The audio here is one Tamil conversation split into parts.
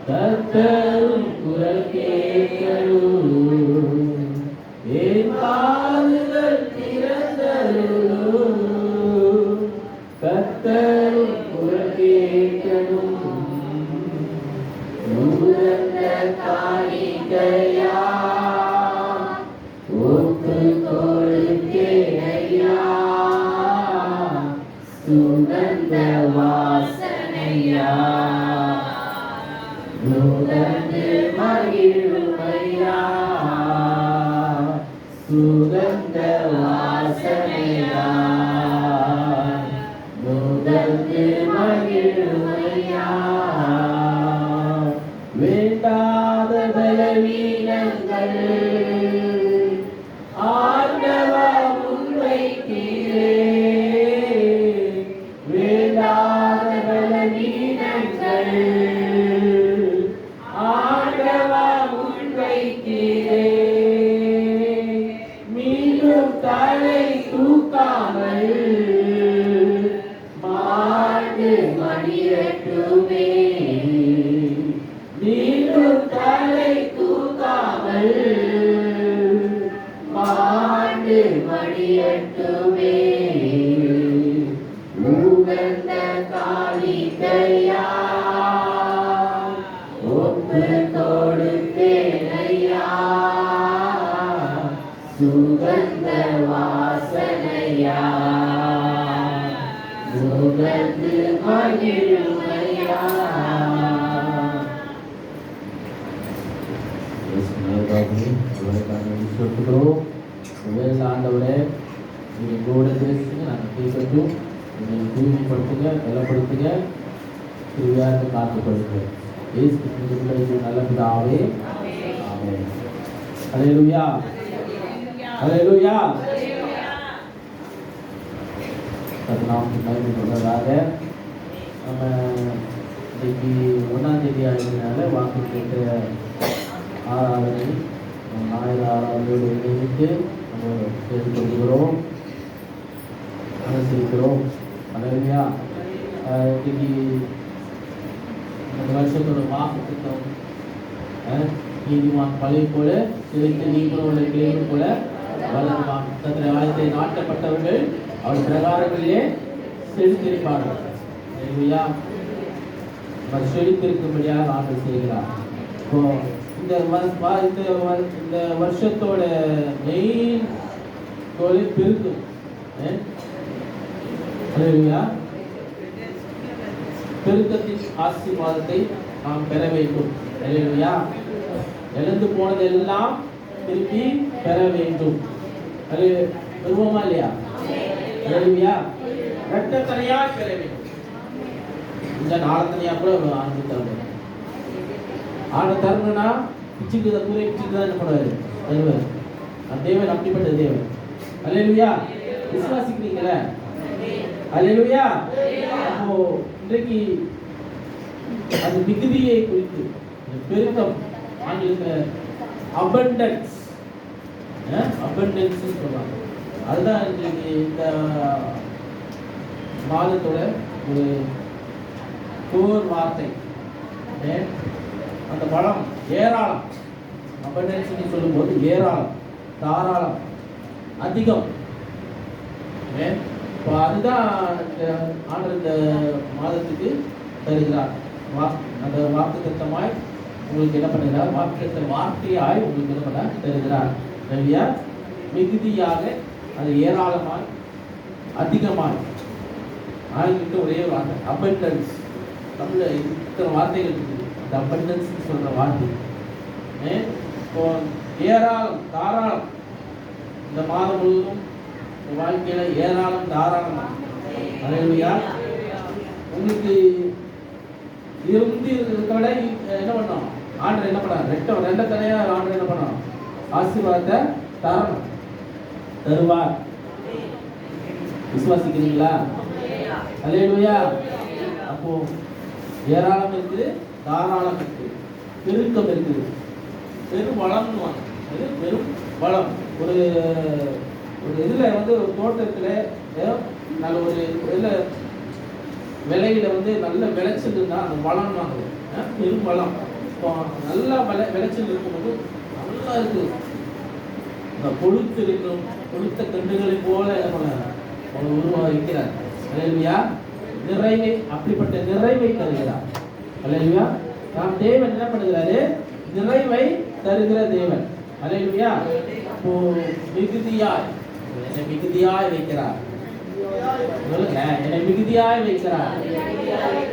கர்த்தரும் குரல் கேட்கணும், என் காதுகள் திறந்தருளும், கர்த்தரும் குரல் கேட்கணும். நூதன காணிக்கையா ஒப்பு கொடுத்தேனையா, சுகந்த வாசனையா நுகர்ந்து மகிழுமையா, சுகந்த வாசனையா நுகர்ந்து மகிழுமையா. வேண்டாத பலவீனங்கள் ஆண்டவா முன்வைத்தீரே, வேண்டாத பலவீனங்கள் ஆண்டவா முன்வைத்தீரே, மீண்டும் தலை தூக்காமல் மாண்டு மடியட்டுமே, மீண்டும் தலை தூக்காமல் மாண்டு மடியட்டுமே. உகந்த காணிக்கையா ஒப்பு கொடுத்தேனையா, சுகந்த வாசனையா நுகர்ந்து மகிழுமையா. சொல்லுகிறோம், ஆண்டவரே நீங்க எங்களோட பேசுங்க, நாங்கள் கேட்கட்டும், நீங்கள் தூய்மைப்படுத்துங்க, பலப்படுத்துங்க, திருவிழாத்தை காத்துக்கொள்ளுங்க. இயேசு கிறிஸ்துவின் நல்ல பிதாவே, ஆமென். அல்லேலூயா, அல்லேலூயா. கர்த்தர் மகிமை கொண்டதாக நம்ம இன்னைக்கு 1ஆம் தேதி ஆகியதுனால வாக்கு கேட்ட ஆராதனை ஞாயிறு ஆராதனையோடு இணைந்து நம்ம கேட்டுக்கொள்கிறோம், அனுசரிக்கிறோம். அல்லேலூயா. இன்னைக்கு இந்த வருஷத்தோட வாக்கு திட்டம் நீதிமான் பழைய போல சிரித்து நீங்களோட கிளையும் போல வளருவான். தன்னுடைய ஆயத்தை நாட்டப்பட்டவர்கள் அவர் பிரகாரங்களிலே செலுத்திருப்பார்கள். அல்லேலூயா. அவர் செலுத்திருக்கும்படியாக ஆண்டவர் செய்கிறார். இப்போ இந்த வருஷத்தோட மெயின் தொழில் பெருக்கும். பெருக்கத்தின் ஆசீர்வாதத்தை நாம் பெற வேண்டும். அல்லேலூயா. இழந்து போனதெல்லாம் திருப்பி பெற வேண்டும். அது விரும்பமா இல்லையா? அல்லேலூயா. இரட்டத்தனையா பெற வேண்டும். இந்த நாளத்தனையா கூட ஆண்டு தரணும். ஆண்டு தரணும்னா பிச்சுக்குத கூரை பிச்சுக்குதான் என்ன பண்ணுவாரு? தருவார். அந்த தேவன் அப்படிப்பட்ட தேவன். அல்லேலூயா. விசுவாசிக்கிறீங்களா? அல்லேலூயா. அப்போ இன்றைக்கு அது மிகுதியை குறித்து பெருக்கம், ஆங்கிலத்தில் அபண்டன்ஸ், அபண்டன்ஸ் சொல்றாங்க. அதுதான் இன்றைக்கு இந்த மாதத்தோட ஒரு கோர் வார்த்தை. அந்த பலம் ஏராளம், அபண்டன்ஸ் சொல்லும்போது ஏராளம், தாராளம், அதிகம். இப்போ அதுதான் ஆண்டவர் இந்த மாதத்துக்கு தருகிறார். அந்த வாக்குத்தத்தமாய் உங்களுக்கு என்ன பண்ணுகிறார்? வாக்குத்தத்த வார்த்தையாய் உங்களுக்கு என்ன பண்ண தருகிறார்? இல்லையா? மிகுதியாக, அது ஏராளமாய், அதிகமாய். ஆகிட்டு ஒரே வார்த்தை அபண்டன்ஸ். தமிழ்ல இத்தனை வார்த்தைகள் இருக்குது. அந்த அபண்டன்ஸ் சொல்ற வார்த்தை இப்போ ஏராளம், தாராளம். இந்த மாதம் முழுவதும் வாழ்க்கையில ஏராளம், தாராளம். அல்லேலூயா. உங்களுக்கு இருந்ததை என்ன பண்ணோம்? ஆண்டவர் என்ன பண்ணார்? ரெண்ட தனையா ஆண்டவர் என்ன பண்ணோம்? ஆசீர்வாதத்தை தரணும், தருவார். விசுவாசிக்கிறீங்களா? அல்லேலூயா. அப்போ ஏராளம் இருக்குது, தாராளம் இருக்குது, பெருக்கம் இருக்குது, பெரும் வளம். பெரும் வளம். ஒரு இதுல ஒரு தோட்டத்துல நல்ல ஒரு இதுல விலையில வந்து நல்ல விளைச்சல் இருந்தால் அந்த வளம் வாங்குது, பெரும் வளம். இப்போ நல்லா விளைச்சல் இருக்கும்போது நல்லா இருக்கு, இந்த கொழுத்து இருக்கும், கொழுத்த கன்றுகளை போல உருவாக்கிறார். அல்லேலூயா. நிறைவை, அப்படிப்பட்ட நிறைவை தருகிறார். அல்லேலூயா. நாம் தேவன் என்ன பண்ணுகிறாரு? நிறைவை தருகிற தேவன். அல்லேலூயா. இப்போ மிகுதியாய், என்னை மிகுதியாய் வைக்கிறார். சொல்லுங்க, என்னை மிகுதியாய் வைக்கிறார்,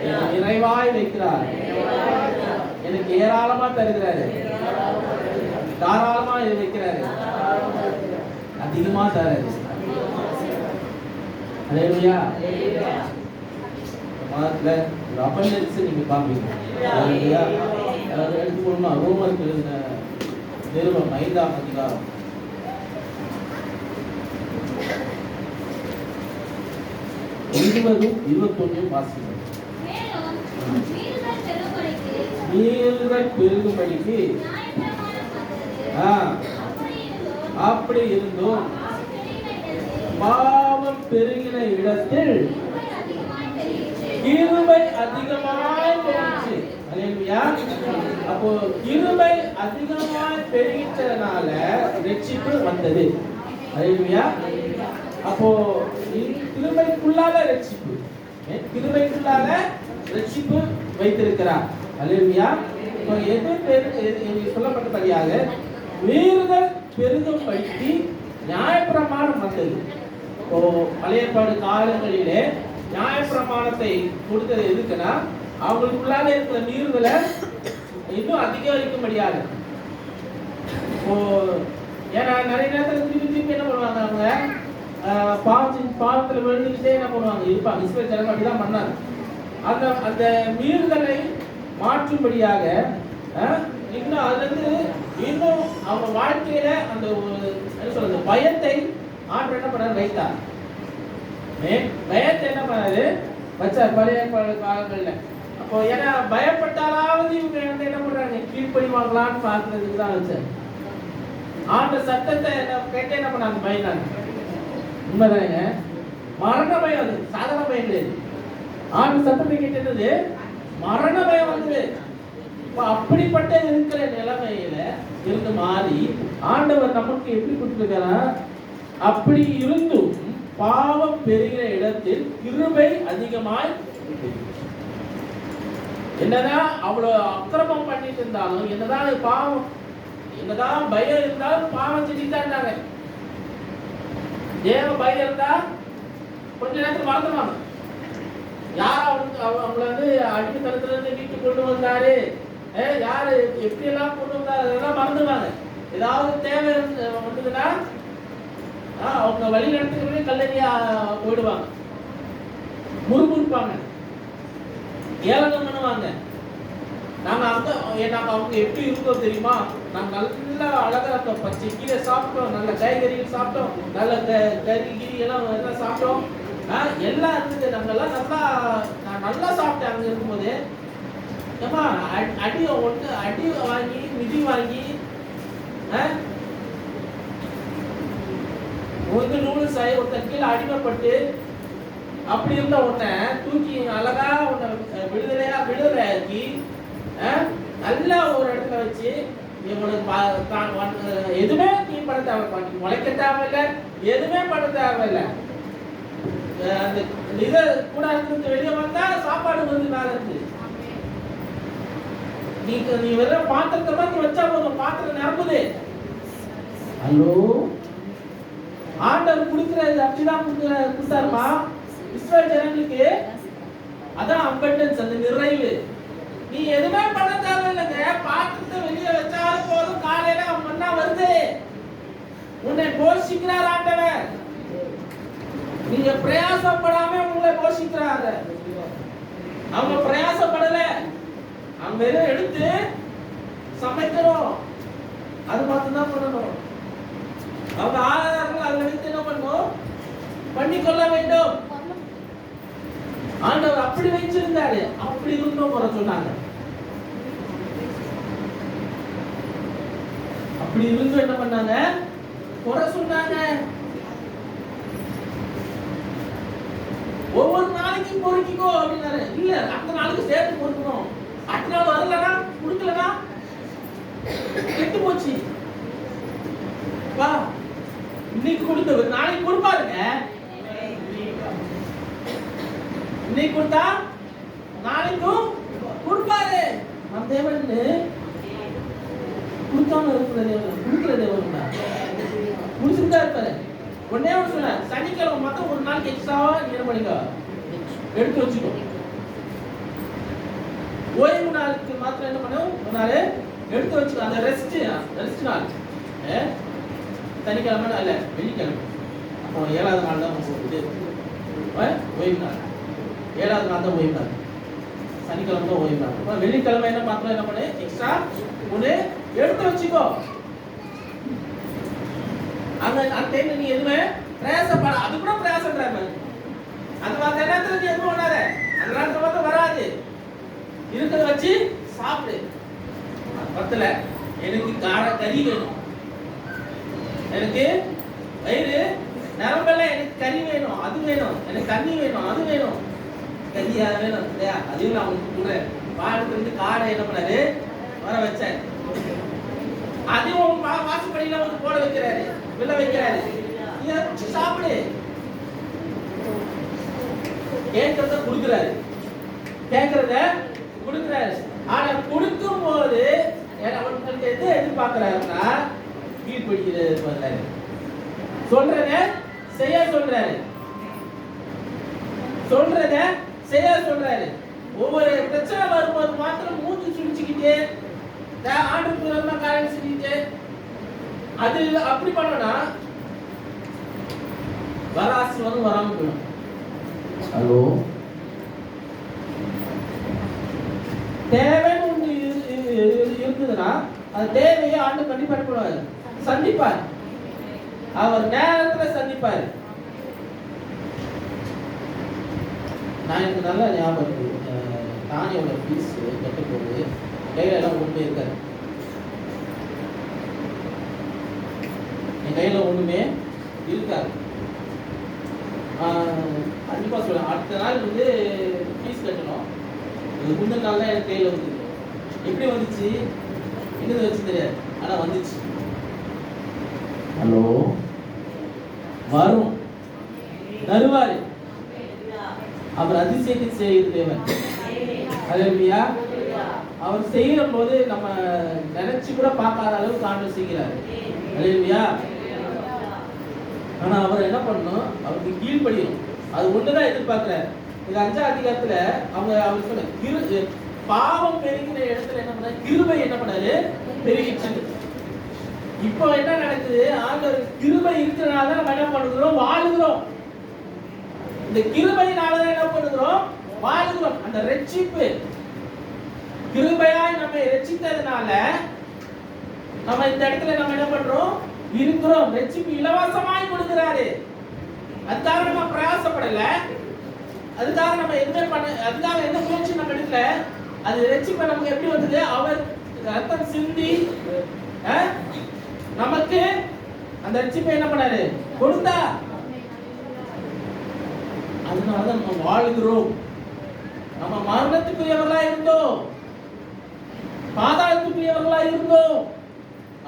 என்னை நிறைவாய் வைக்கிறார், எனக்கு ஏராளமா தருகிறாரு, தாராளமா வைக்கிறாரு, அதிகமா தராரு. அல்லேலூயா. மாதத்துல ஒரு அபண்டன்ஸ் நீங்க பாப்பீங்க. அல்லேலூயா. எடுத்துக்கொள்ளணும். ரோமருக்கு எழுதின நிருபம் 5ஆம் அதிகாரம் 20-21 வாசிக்கிறோம். மீறுதல் பெருகும்படிக்கு அப்படி இருந்தும் பாவம் பெருகின இடத்தில் கிருபை அதிகமாய் பெருகிச்சு. அல்லேலூயா. அப்போ கிருபை அதிகமாய் பெருகிட்டனால ரட்சிப்பு வந்தது. அல்லேலூயா. அப்போ கிருபைக்குள்ளால ரட்சிப்பு, கிருபைக்குள்ளால ரட்சிப்பு வைத்திருக்கிறார். அல்லேலூயா. இப்போ எது சொல்லப்பட்டபடியாக மீறுதல் பெருகும்படிக்கு நியாயப்பிரமாணம் வந்தது. இப்போ பழைய ஏற்பாடு காலங்களிலே நியாயப்பிரமாணத்தை கொடுத்தது எதுக்குன்னா, அவங்களுக்குள்ளால இருக்கிற மீறுதலை இன்னும் அதிகரிக்கும்படியாக. இப்போ ஏன்னா நிறைய நேரத்தில் திருப்பி என்ன பண்ணுவாங்க, அவங்க பாவத்தில் விழுந்துக்கிட்டே என்ன பண்ணுவாங்க இருப்பாங்க. இஸ்ரவேல் ஜனங்கள் அப்படிதான் பண்ணாங்க. அந்த மீறுதலை மாற்றும்படியாக இன்னும் அதுல இருந்து இன்னும் அவங்க வாழ்க்கையில அந்த என்ன சொல்றது பயத்தை ஆண்டு என்ன பண்ணாரு? வைத்தார். பயத்தை என்ன பண்ணாரு? வச்சார் பழைய காலங்கள்ல. அப்போ ஏன்னா பயப்பட்டாலாவது இவங்க என்ன பண்றாங்க? கீழ்ப்படிவாங்களான்னு பார்க்கறதுக்கு தான் வச்சார். ஆண்ட சத்தத்தை கேட்டு என்ன பண்ணாங்க? பயந்தாங்க. உண்மைதானே? மரண பயம், அது சாதாரண பயம் கிடையாது. ஆண்டு சத்தத்தை கேட்டது மரண பயம் வந்து. அப்படிப்பட்ட இருக்கிற நிலைமையில இருந்து மாறி ஆண்டவர் நமக்கு எப்படி கொடுத்திருக்காரா? அப்படி இருந்தும் பாவம் பெருகிற இடத்தில் கிருபை அதிகமாய். என்னதான் அவ்வளவு அக்கிரமம் பண்ணிட்டு இருந்தாலும், என்னதான் பாவம், என்னதான் பயம் இருந்தாலும் பாவம் செஞ்சுட்டு தான் இருந்தாங்க. தேவ பயம் இருந்தா கொஞ்ச நேரத்தில் மறந்துடுவாங்க. யார் அவங்கள வந்து அடிமைத்தனத்துல இருந்து வீட்டுக்கு கொண்டு வந்தாரு, யாரு எப்படி எல்லாம் கொண்டு வந்தாரு, அதெல்லாம் மறந்துடுவாங்க. ஏதாவது தேவை வந்ததுன்னா அவங்க வழி நடத்துக்கிறதே கல்லறியா போயிடுவாங்க, முறுமுறுப்பாங்க, ஏளனம் பண்ணுவாங்க. நாங்க அவங்க எப்படி இருக்கோம் தெரியுமா? நாங்க நல்லா அழகா பச்சை கீரை சாப்பிட்டோம், நல்ல காய்கறிகள் சாப்பிட்டோம், நல்ல கறி கீரி எல்லாம் சாப்பிட்டோம், எல்லாம் இருந்தது. நாங்கெல்லாம் நல்லா சாப்பிட்டேன். அங்க இருக்கும்போது ஏமா அடி வாங்கி மிதி வாங்கி நூல் சாய் ஒருத்தன் கீழே அடிமைப்பட்டு அப்படி இருந்த உன்னை தூக்கி அழகா உன்னை விடுதலையாக்கி நல்ல ஒரு இடத்துல வச்சு எதுவுமே நீ பண்ண தேவை, முளைக்க தேவையில்லை, எதுவுமே பண்ண தேவையில்லை. அந்த இதை கூட இருந்து வெளியே வந்தா சாப்பாடு வந்து மேல இருக்கு. நீ வெறும் பாத்திரத்தை மாதிரி வச்சா போதும், பாத்திரம் நிரம்புது. ஹலோ, ஆண்டவர் கொடுக்கிறது அப்படிதான் கொடுத்தாருமா இஸ்ரவேல் ஜனங்களுக்கு. அதான் அபண்டன்ஸ், அந்த நிறைவு. நீ எதுவுமே பண்ண தேவையில்லைங்க, பாத்திரத்தை வெளியே வச்சாலும் போதும். காலையில அவன் மண்ணா வருது, உன்னை போஷிக்கிறார் ஆண்டவர். நீங்க பிரயாசப்படாம உங்களை போஷிக்கிறாங்க. அவங்க பிரயாசப்படல, அவங்க எதுவும் எடுத்து சமைக்கணும், அது மட்டும்தான் பண்ணணும். அவங்க ஆதாரங்கள் அதை எடுத்து என்ன பண்ணணும்? பண்ணிக்கொள்ள வேண்டும். ஆண்டவர் அப்படி வச்சிருந்தாரு, அப்படி இருந்தோம் போற சொன்னாங்க. அப்படி இருந்து என்ன பண்ணாங்க? குறை சொன்னாங்க. ஒவ்வொரு நாளைக்கு நாளைக்கு பொறுக்கிக்கோ அப்படின்னாரு. இல்ல, அடுத்த நாளுக்கு சேர்த்து பொறுக்கணும். அடுத்த நாள் வரலன்னா கொடுக்கலன்னா கெட்டு போச்சு. வா, இன்னைக்கு கொடுத்தவர் நாளைக்கு கொடுப்பாருங்க. இன்னைக்கு கொடுத்தா நாளைக்கும் கொடுப்பாரு. நம்ம தேவன் கொடுக்காம இருக்கிற தேவன், கொடுக்கிற தேவன் தான். முடிச்சுட்டா இருப்பாரு. ஒன்னே ஒன்று சொன்ன, சனிக்கிழமை மாத்திரம் ஒரு நாளைக்கு எக்ஸ்ட்ராவா என்ன பண்ணிக்கோ, எடுத்து வச்சுக்கோ. ஓய்வு நாளுக்கு மாத்திரம் என்ன பண்ணும், ஒரு நாள் எடுத்து வச்சுக்கோ. அந்த ரெஸ்ட் நாள் சனிக்கிழமை இல்ல வெள்ளிக்கிழமை. அப்போ 7வது நாள் தான் ஓய்வு நாள். 7வது நாள் தான் ஓய்வு நாள். சனிக்கிழமை தான் ஓய்வு நாள். அப்போ வெள்ளிக்கிழமை என்ன மாத்திரம் என்ன பண்ணு, எக்ஸ்ட்ரா ஒன்று எடுத்து வச்சுக்கோ. அந்த டைம்ல நீ எதுவுமே பிரயாசப்பட, அது கூட பிரயாசம்ன்றாரு. அந்த மாதிரி நேரத்துல நீ எதுவும் பண்ணாத, அந்த நேரத்துல மட்டும் வராது. இருக்கிறத வச்சு சாப்பிடு. பத்தல, எனக்கு கறி வேணும், எனக்கு வயிறு நரம்பெல்லாம், எனக்கு கறி வேணும், அது வேணும், எனக்கு தண்ணி வேணும், அது வேணும், கறியா வேணும் இல்லையா? அதையும் நான் உங்களுக்கு கூட பாடத்துல காடை என்ன பண்ணாரு, வர வச்சாரு. அதையும் வாசப்படியில வந்து போட வைக்கிறாரு, வில்ல வைக்கிறாரு. சாப்பிடு. கேட்கறத கொடுக்கிறாரு, கேட்கறத கொடுக்கிறாரு. ஆனா கொடுக்கும் போது அவங்களுக்கு எது எதிர்பார்க்கிறாருன்னா கீழ்படிக்கிறது. சொல்றத செய்ய சொல்றாரு, சொல்றத செய்ய சொல்றாரு. ஒவ்வொரு பிரச்சனை வரும்போது மாத்திரம் மூச்சு சுழிச்சுக்கிட்டு ஆண்டுக்கு காரியம் செஞ்சுட்டு அது அப்படி பண்ணனா வர ஆசீர்வாதம் வராம போயிடும். ஹலோ, தேவைன்னு ஒன்று இருக்குதுன்னா அது தேவையை ஆண்டு கண்டிப்பா பண்ணுவாரு, சந்திப்பார். அவர் நேரத்துல சந்திப்பார். நான் எனக்கு நல்லா ஞாபகம் இருக்கு. தானியோட ஃபீஸ் கட்ட போகுது, கையில எல்லாம் ஒன்றுமே இருக்காது. என் கையில ஒண்ணுமே இருக்காது. கண்டிப்பா சொல்லுவேன், அடுத்த நாள் வந்து ஃபீஸ் கட்டணும். முந்தின நாள் தான் எனக்கு கையில வந்து எப்படி வந்துச்சு, என்னது வச்சு தெரியாது, ஆனா வந்துச்சு. ஹலோ, வரும், தருவாரு. அவர் அதிசயத்தை செய்கிற தேவன். ஹல்லேலூயா. அவர் செய்யற போது நம்ம நினைச்சு கூட பார்க்காத அளவுக்கு ஆண்டவர் செய்கிறார். ஹல்லேலூயா. ஆனா அவர் என்ன பண்ணணும், அவருக்கு கீழ்ப்படியணும். அது ஒண்ணுதான் எதிர்பார்க்கிறார். இது 5ஆம் அதிகாரத்துல அவர் சொன்ன பாவம் பெருகின இடத்துல என்ன பண்ண, கிருபை என்ன பண்ணாரு, பெருகிச்சு. இப்போ என்ன நடக்குது, ஆண்டவர் கிருபை இருக்கிறனால நம்ம என்ன பண்ணுகிறோம், வாழுகிறோம். இந்த கிருபையினால என்ன பண்ணுகிறோம், வாழுகிறோம். அந்த ரட்சிப்பு கிருபையாய் நம்மை ரட்சித்ததுனால நம்ம இந்த இடத்துல நம்ம என்ன பண்றோம், இருக்கிறோம். ரட்சிப்பு இலவசமாய் கொடுக்கிறாரு. அதுக்காக நம்ம பிரயாசப்படல, அதுக்காக நம்ம எதுவுமே பண்ண, அதுக்காக எந்த முயற்சி நம்ம எடுக்கல. அது ரட்சிப்பு நமக்கு எப்படி வந்தது, அவர் ரத்தம் சிந்தி நமக்கு அந்த ரட்சிப்பை என்ன பண்ணாரு, கொடுத்தா. அதனால நம்ம வாழுகிறோம். நம்ம மரணத்துக்குரியவர்களா இருந்தோம், பாதாளத்துக்குரியவர்களா இருந்தோம்.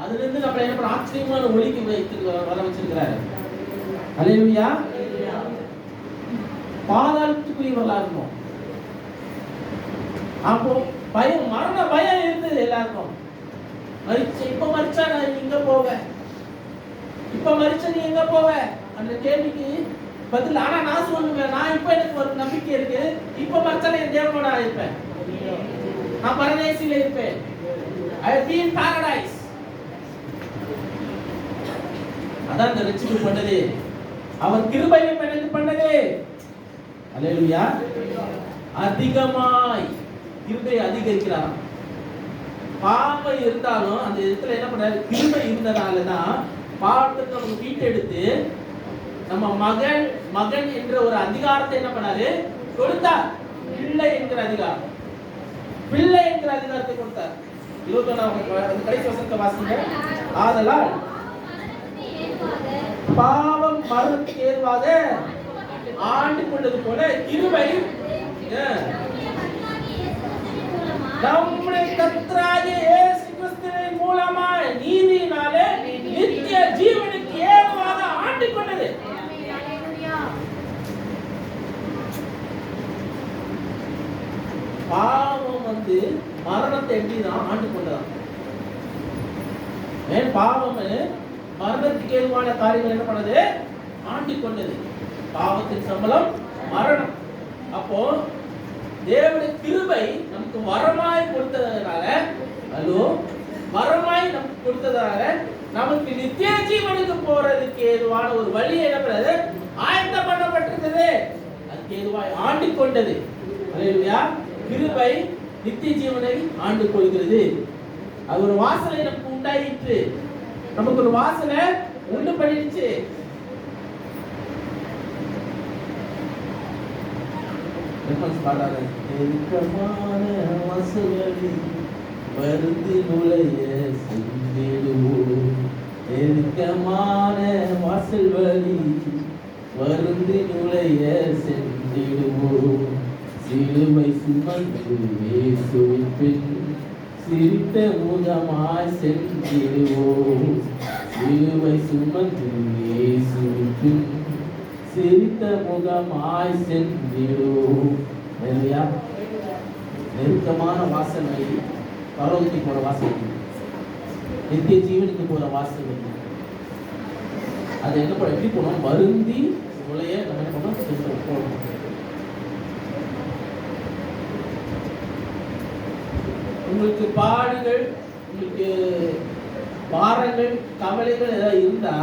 அதுல இருந்து நம்ம என்ன பண்ண, ஆச்சரியமான ஒளிக்கு வைத்து வர வச்சிருக்கிறாரு. ஹல்லேலூயா. பாதாளத்துக்குரியவர்களா இருந்தோம். அப்போ பயம், மரண பயம் இருந்தது எல்லாருக்கும். இப்ப மரிச்சா நான் எங்க போவேன், இப்ப மரிச்சா நீ எங்க போவ அந்த கேள்விக்கு பதில். ஆனா நான் சொல்லுவேன், நான் இப்ப எனக்கு ஒரு நம்பிக்கை இருக்கு, இப்ப மரிச்சா என் தேவனோட இருப்பேன், நான் பரதேசில இருப்பேன். I will be in paradise. அதான் அந்த ரட்சிப்பு பண்ணது, அவர் கிருபையை எனக்கு பண்ணது. அல்லேலூயா. அதிகமாய் கிருபை அதிகரிக்கிறாராம். பாவம் இருந்தாலும் அந்த இடத்துல என்ன பண்ணாரு, கிருபை இருந்ததால தான் பாவத்துக்கு நம்ம மீட்டெடுத்து நம்ம மகன் என்ற ஒரு அதிகாரத்தை என்ன பண்ணாரு, கொடுத்தார். பிள்ளை என்கிற அதிகாரம், பிள்ளை என்கிற அதிகாரத்தை கொடுத்தார். 21 கடைசி வசனத்தை வாசிங்க. ஆதலால் பாவம் மரணத்துக்கு ஏதுவாக ஆண்டு கொண்டது போல கிருபை நம்முடைய கர்த்தராகிய இயேசு கிறிஸ்துவின் மூலமாய் நீதியினாலே நித்திய ஜீவனுக்கு ஏதுவாக ஆண்டு கொண்டது. பாவம் மரணத்தை எப்படிதான் ஆண்டு கொண்டதான். பாவம் மரணத்துக்கு ஏதுவான காரியங்கள் என்ன பண்ணது? ஆண்டு கொண்டது. பாவத்தின் சம்பளம் மரணம். அப்போ தேவனுடைய கிருபை நமக்கு வரமாய் கொடுத்ததனால, வரமாய் நமக்கு கொடுத்ததால நமக்கு நித்திய ஜீவனுக்கு போறதுக்கு ஏதுவான ஒரு வழி என்ன ஆயத்தம் பண்ணப்பட்டிருந்தது. அதுக்கு ஏதுவாய் ஆண்டு கொண்டது. அல்லேலூயா. கிருபை நித்திய ஜீவனை ஆண்டு கொள்கிறது. அது ஒரு வாசனை நமக்கு உண்டாயிற்று. நமக்கு ஒரு வாசனை உண்டு பண்ணிடுச்சு. நெருக்கமான வாசல்களில் வருந்தி நுழைய சென்றிடுவோம். நெருக்கமான வாசல் வழி வருந்தி நுழைய சென்றிடுவோம். சிலுவை சுமந்து இயேசுவின் பின் சிரித்த முகமாய் சென்றிடுவோம். சிலுவை சுமந்து இயேசுவின் பின் சிரித்த முகமாய் சென்றிடுவோம். நெருக்கமான வாசனை பரலோகத்துக்கு போற வாசனை, நித்திய ஜீவனுக்கு போற வாசனை. அது என்ன பண்ண எப்படி போனோம்? வருந்தி நுழைய நம்ம என்ன பண்ணோம்? போகணும். உங்களுக்கு பாடுகள், உங்களுக்கு பாரங்கள், கவலைகள் ஏதாவது இருந்தா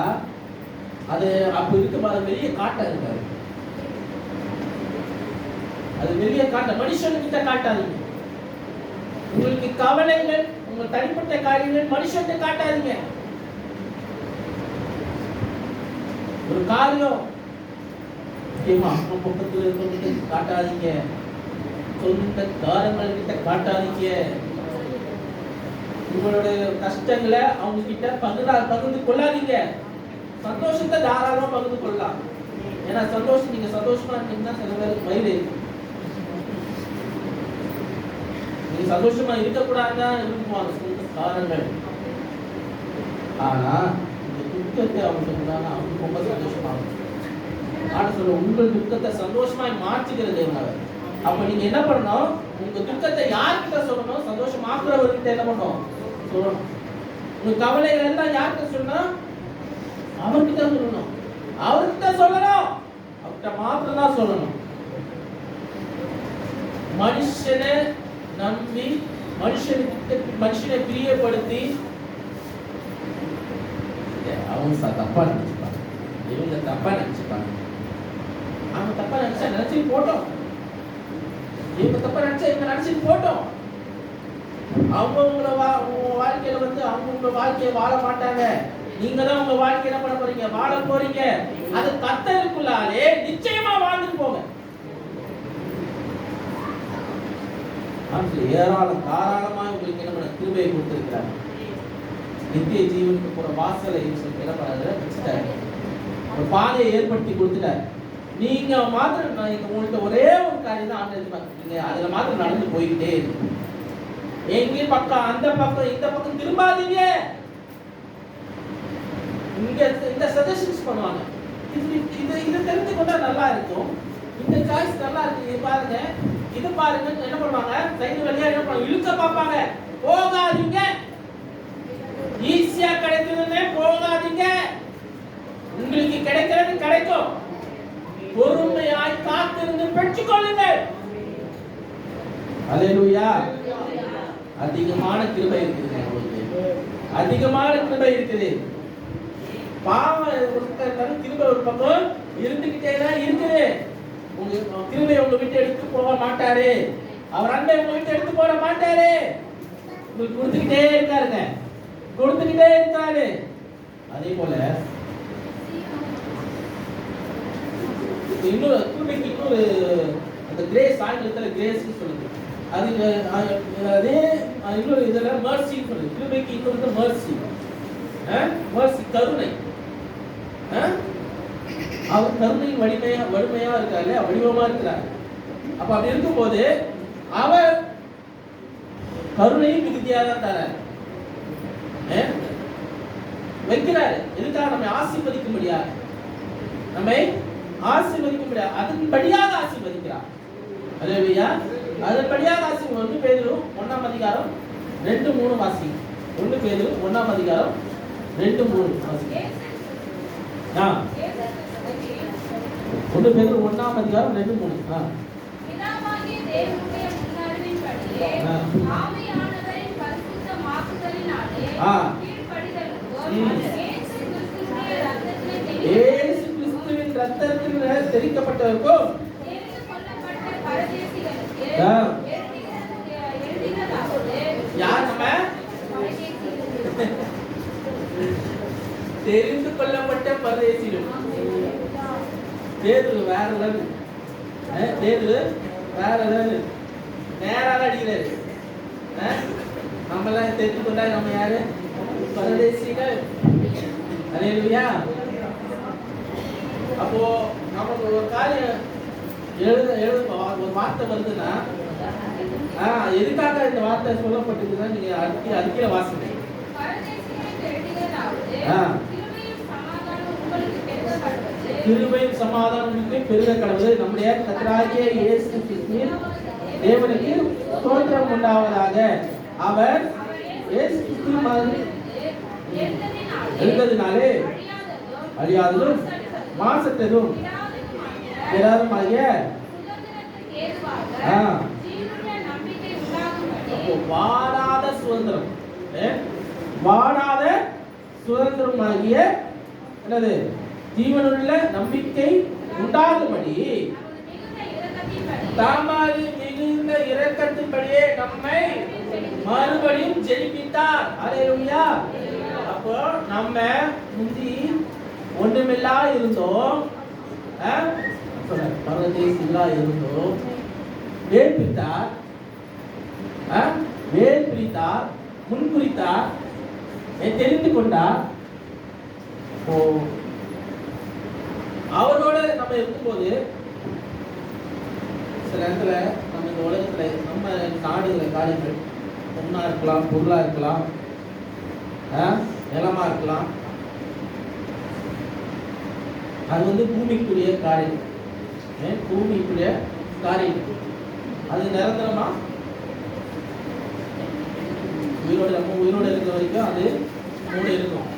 அது அப்ப இருக்க வெளியே காட்ட இருக்காது. அது வெளியே காட்ட மனுஷன்கிட்ட காட்டாதீங்க. உங்களுக்கு கவலைகள், உங்கள் தனிப்பட்ட காரியங்கள் மனுஷன்கிட்ட காட்டாதீங்க. ஒரு காரியம் அம்மா பக்கத்துல இருக்கவங்க காட்டாதீங்க. சொந்த காரங்கள் கிட்ட காட்டாதீங்க. உங்களுடைய கஷ்டங்களை அவங்க கிட்ட பகிர்ந்து கொள்ளாதீங்க. சந்தோஷத்தை தாராளமா பகிர்ந்து கொள்ளலாம். ஏன்னா சந்தோஷம், நீங்க சந்தோஷமா இருக்கீங்கன்னா சில பேருக்கு வயிறு நீங்க சந்தோஷமா இருக்கக்கூடாதுன்னா இருக்குவாங்க சொந்த காரணங்கள். ஆனா இந்த துக்கத்தை அவங்க சொன்னாங்க அவங்க ரொம்ப சந்தோஷமாகும். ஆனா சொல்ல உங்கள் துக்கத்தை சந்தோஷமாய் மாற்றிக்கிறது. அப்ப நீங்க என்ன பண்ணணும்? உங்க துக்கத்தை யார்கிட்ட சொல்லணும்? சந்தோஷமாக்குறவர்கிட்ட என்ன பண்ணணும்? சொல்லணும். உங்க கவலைகள் எல்லாம் யார்கிட்ட சொல்லணும்? அவர்கிட்ட சொல்லணும். அவர்கிட்ட சொல்லணும். அவர்கிட்ட மாத்திரம் தான் சொல்லணும். மனுஷனை நம்பி மனுஷனை பிரியப்படுத்தி அவங்க தப்பா நினைச்சுப்பாங்க, இவங்க தப்பா நினைச்சுப்பாங்க. அவங்க தப்பா நினைச்சா நினைச்சு போட்டோம். இவங்க தப்பா நினைச்சா இவங்க நினைச்சு போட்டோம். அவங்க உங்க வாழ்க்கையில அவங்க உங்க வாழ்க்கையை வாழ மாட்டாங்க. நீங்க தான் உங்க வாழ்க்கை என்ன பண்ண போறீங்க? வாழ போறீங்க. அது கர்த்தருக்குள்ளாலே நிச்சயமா வாழ்ந்துட்டு போங்க. ஏராளம் தாராளமாக உங்களுக்கு என்ன பண்ண கிருபையை கொடுத்திருக்கிறார். நித்திய ஜீவனுக்கு போற வாசலை என்ன பண்ணாரு? ஒரு பாதையை ஏற்படுத்தி கொடுத்துட்டார். நீங்க மாத்திரம் உங்கள்கிட்ட ஒரே ஒரு காரியம் தான் ஆண்டு, நீங்க அதுல மாத்திரம் நடந்து போய்கிட்டே இருக்கு. எங்கேயும் பக்கம் அந்த பக்கம் இந்த பக்கம் திரும்பாதீங்க. இங்க இந்த சஜஷன்ஸ் பண்ணுவாங்க. இது தெரிஞ்சு கொண்டா நல்லா இருக்கும். இந்த சாய்ஸ் நல்லா இருக்கு, இது பாருங்க, இது பாருங்க. என்ன பண்ணுவாங்க? சைடு வழியா என்ன பண்ணுவாங்க? இழுக்க பார்ப்பாங்க. போகாதீங்க. ஈஸியா கிடைக்குதுன்னு போகாதீங்க. உங்களுக்கு கிடைக்கிறது கிடைக்கும். பொறுமையாய் காத்திருந்து பெற்றுக்கொள்ளுங்கள். அல்லேலூயா. அதிகமான கிருபை இருக்குது உங்களுக்கு. அதிகமான கிருபை இருக்குது. பாவம் இருந்தாலும் கிருபை ஒரு பக்கம் இருந்துகிட்டே தான் இருக்குது. உங்க கிருபை உங்க விட்டு எடுத்து போக மாட்டாரு. அவர் அன்பை உங்க விட்டு எடுத்து போட மாட்டாரு. உங்களுக்கு கொடுத்துக்கிட்டே இருக்காருங்க, கொடுத்துக்கிட்டே இருக்காரு. அதே போல இன்னொரு கிருபைக்கு இன்னொரு அந்த கிரேஸ், ஆங்கிலத்தில் கிரேஸ் சொல்லுது. அது அதே இன்னொரு இதுல மர்சி சொல்லுது. கிருபைக்கு இன்னொரு மர்சி, மர்சி கருணை. அவர் கருணையின் வலிமையா இருக்காரு, வடிவமா இருக்கிறார். அப்ப அப்படி இருக்கும்போது அவர் கருணையும் மிகுதியா தான் தரார், வைக்கிறாரு. எதுக்காக? நம்மை ஆசீர்வதிக்க முடியாது, நம்மை ஆசீர்வதிக்க முடியாது, அதன்படியாக ஆசீர்வதிக்கிறார். அல்லேலூயா. அதன்படியாக ஆசீர்வதிக்கும். 1 பேதுரு 1ஆம் அதிகாரம் 2-3 வாசி. 1 பேதுரு 1ஆம் அதிகாரம் 2-3 வாசி. 1 பேதுரு 1ஆம் அதிகாரம் 2-3. பிதாவாகிய தேவனுடைய முன்னறிவின்படியே ஆவியானவரின் பரிசுத்தமாக்குதலினாலே கீழ்ப்படிதலுக்கும் இயேசு கிறிஸ்துவின் இரத்தத்தினால் தெரிக்கப்பட்டவருக்கும் தெரிந்து கொள்ளப்பட்ட பரதேசிகளுக்கு எழுதினதாவது. யார் நம்ம? தெரிந்து கொள்ளப்பட்ட பரதேசிகள். பேதுரு வேற லெவல், பேதுரு வேற லெவல், நேராக அடிக்கிறாரு. நம்மளாம் தெரிந்து கொண்டா நம்ம யாரு? பரதேசிகள். அல்லேலூயா. அப்போ நமக்கு ஒரு காரியம் எழுத ஒரு வார்த்தை வருதுன்னா எதுக்காக இந்த வார்த்தை சொல்லப்பட்டிருக்குன்னா நீங்க அறிக்கையில வாசிங்க. கிருபையும் சமாதானம் உங்களுக்கு பெருக கடவுது. நம்முடைய கர்த்தராகிய இயேசு கிறிஸ்துவின் தேவனுக்கு ஸ்தோத்திரம் உண்டாவதாக. அவர் இயேசு கிறிஸ்துவின் எழுந்ததினாலே அழியாததும் மாசற்றதும் பிறருமாகிய வாடாத சுதந்திரம், வாடாத சுதந்திரமாகிய என்னது? ஜீவனுள்ள நம்பிக்கை உண்டாகும்படி தாமாது மிகுந்த இரக்கத்தின்படியே நம்மை மறுபடியும் ஜெயிப்பித்தார். அல்லேலூயா. அப்போ நம்ம முந்தி ஒண்ணுமில்லா இருந்தோம், பரதேசிகளா இருந்தோம், வேல் பிரித்தார், வேல் பிரித்தார், முன்குறித்தார், தெரிந்து கொண்டார். அவரோட நம்ம இருக்கும்போது சில இடத்துல நம்ம இந்த உலகத்துல நம்ம நாடுகிற காரியங்கள் பொண்ணா இருக்கலாம், பொருளா இருக்கலாம், நிலமா இருக்கலாம், அது பூமிக்குரிய காரியம், பூமிக்குரிய காரியம். அது நிரந்தரமா நம்ம உயிரோட இருக்கிற வரைக்கும் அது கூட இருக்கும்.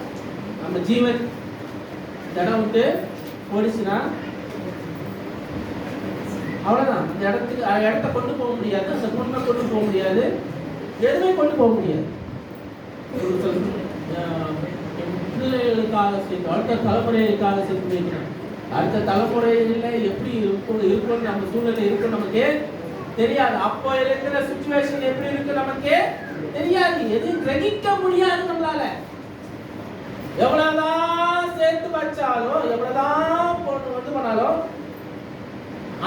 நம்ம ஜீவன் இடம் விட்டு போயிடுச்சுன்னா அவ்வளவுதான். அந்த இடத்த கொண்டு போக முடியாது, அந்த பொண்ணை கொண்டு போக முடியாது, எதுவுமே கொண்டு போக முடியாது. பிள்ளைகளுக்காக சேர்த்து அடுத்த தலைமுறைகளுக்காக சேர்த்து வைக்கிறேன். அடுத்த தலைமுறையில எப்படி இருக்கும் நம்ம சூழ்நிலை இருக்கும் நமக்கே தெரியாது. அப்போ இருக்கிற சிச்சுவேஷன் எப்படி இருக்கு நமக்கே தெரியாது, எதுவும் கிரகிக்க முடியாது நம்மளால. எவ்வளவுதான் சேர்த்து வச்சாலும், எவ்வளவுதான் பொண்ணு பண்ணாலும்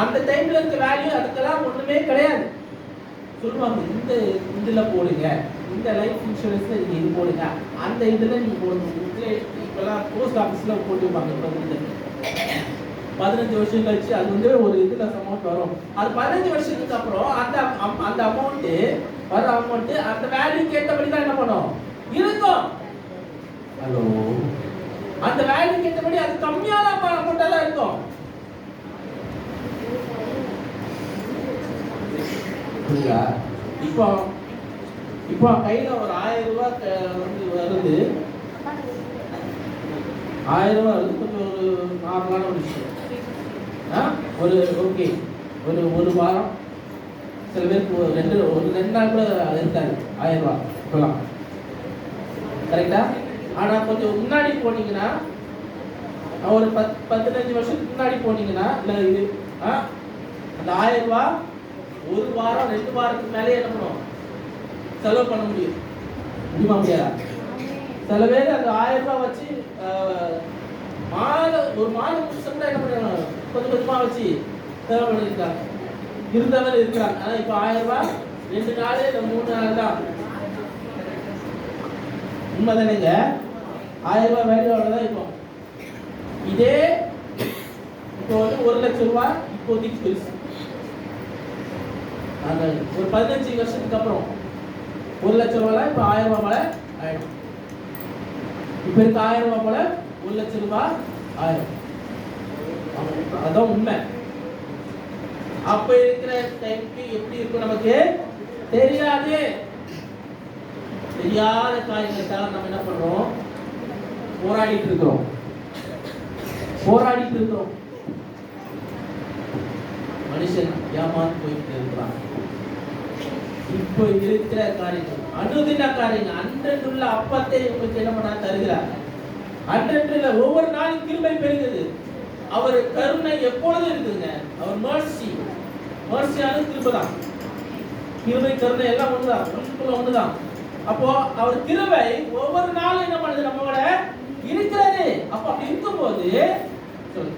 அந்த டைம்ல இருக்க வேல்யூ அதுக்கெல்லாம் ஒண்ணுமே கிடையாது. சொல்லுவாங்க, இந்த இதுல போடுங்க, இந்த லைஃப் இன்சூரன்ஸ்ல நீங்க இது போடுங்க, அந்த இதுல நீங்க போடுங்க. இப்பெல்லாம் போஸ்ட் ஆபீஸ்ல போட்டுவாங்க. 15 வருஷம் கழிச்சு அது ஒரு இதுல அமௌண்ட் வரும். அது 15 வருஷத்துக்கு அப்புறம் அந்த அமௌண்ட் வர அமௌண்ட் அந்த வேல்யூக்கு ஏற்றபடி தான் என்ன பண்ணும் இருக்கும். ஹலோ, அந்த வேல்யூக்கு ஏற்றபடி அது கம்மியான அமௌண்டா தான் இருக்கும். இப்போ கையில ஒரு 1000 ரூபாய் வருது, 1000 ரூபாய் வருது, கொஞ்சம் ஒரு நார்மலான ஒரு விஷயம். ஒரு ஓகே, ஒரு வாரம் சில பேருக்கு ஒரு 2 நாள் கூட இருக்காது 1000 ரூபாய் இப்பெல்லாம், கரெக்டா? ஆனா கொஞ்சம் முன்னாடி போனீங்கன்னா, ஒரு 15 வருஷத்துக்கு முன்னாடி போனீங்கன்னா, இல்லை இது அந்த 1000 ரூபாய் ஒரு வாரம் 2 வாரத்துக்கு மேலே என்ன பண்ணும் செலவு பண்ண முடியுமா? முடியாதா? சில பேர் அந்த 1000 ரூபாய் வச்சு ஒரு மாதம் புதுசம் கூட என்ன பண்ணுறாங்க, கொஞ்சம் கொஞ்சமா வச்சு செலவு பண்ணிருக்காங்க, இருந்தவர் இருக்கிறாங்க. ஆனா இப்போ 1000 ரூபாய் 2 நாள் இல்லை 3 நாள் தான். உண்மைதானேங்க? 1000 ரூபாய் வேல்யூ அவ்வளோதான். இப்போ இதே இப்போ வந்து 1,00,000 ரூபாய் இப்போதைக்கு பெருசு. நாங்கள் ஒரு 15 வருஷத்துக்கு அப்புறம் 1,00,000 ரூபாய் இப்போ 1000 ரூபாய் போல ஆயிடும். இப்போ இருக்க 1000 ரூபாய் போல 1,00,000 ரூபாய் ஆயிடும். அதான் உண்மை. அப்ப இருக்கிற டைம்க்கு எப்படி இருக்கும் நமக்கு தெரியாது. தெரியாத காரியங்களுக்காக நம்ம என்ன பண்றோம்? போராடிட்டு இருக்கிறோம். மனுஷன் ஏமாந்து போயிட்டு இருக்கிறான். இப்போ இருக்கிற காரியங்கள் அனுதின காரியங்கள் அன்றன்றுள்ள அப்பத்தை உங்களுக்கு என்ன பண்ண தருகிறார். அன்றன்றுள்ள ஒவ்வொரு நாளும் கிருபை பெறுகிறது. அவர் கருணை எப்பொழுதும் இருக்குதுங்க. அவர் மர்சியான கிருபை தான். கிருபை கருணை எல்லாம் ஒண்ணுதான், ஒண்ணுதான். அப்போ அவர் கிருபை ஒவ்வொரு நாளும் என்ன பண்ணுது? நம்மளோட இருக்கிறது. அப்ப அப்படி இருக்கும்போது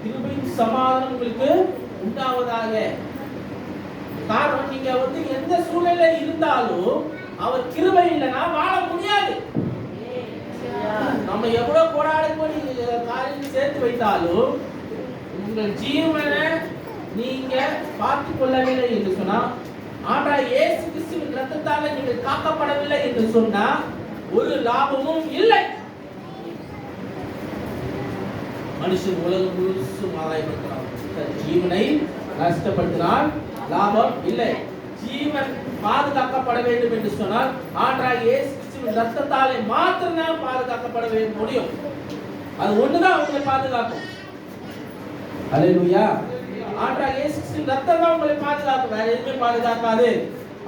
கிருபையின் சமாதானம் உங்களுக்கு உண்டாவதாக. காரணம், நீங்க வந்து எந்த சூழ்நிலை இருந்தாலும் அவர் கிருபை இல்லைன்னா வாழ முடியாது. நம்ம எவ்வளவு போராடக்கூடிய காரியத்தை சேர்த்து வைத்தாலும் உங்கள் ஜீவனை நீங்க பார்த்துக் கொள்ளவில்லை என்று சொன்னா, ஆண்டவர் இயேசு கிறிஸ்துவின் இரத்தத்தால் நீங்கள் காக்கப்படவில்லை என்று சொன்னா ஒரு லாபமும் இல்லை. மனுஷன் உலகம் முழுசும் ஆதாயப்படுத்தலாம், ஜீவனை நஷ்டப்படுத்தினால் லாபம் இல்லை. ஜீவன் பாதுகாக்கப்பட வேண்டும் என்று சொன்னால் ஆண்டவர் இயேசு கிறிஸ்துவின் இரத்தத்தாலே மாத்திரம் பாதுகாக்கப்பட முடியும். அது ஒண்ணுதான் உங்களை பாதுகாக்கும். அல்லேலூயா. ஆண்டவர் இயேசு கிறிஸ்துவின் இரத்தம் தான் உங்களை பாதுகாக்கும், வேற எதுவுமே பாதுகாக்காது.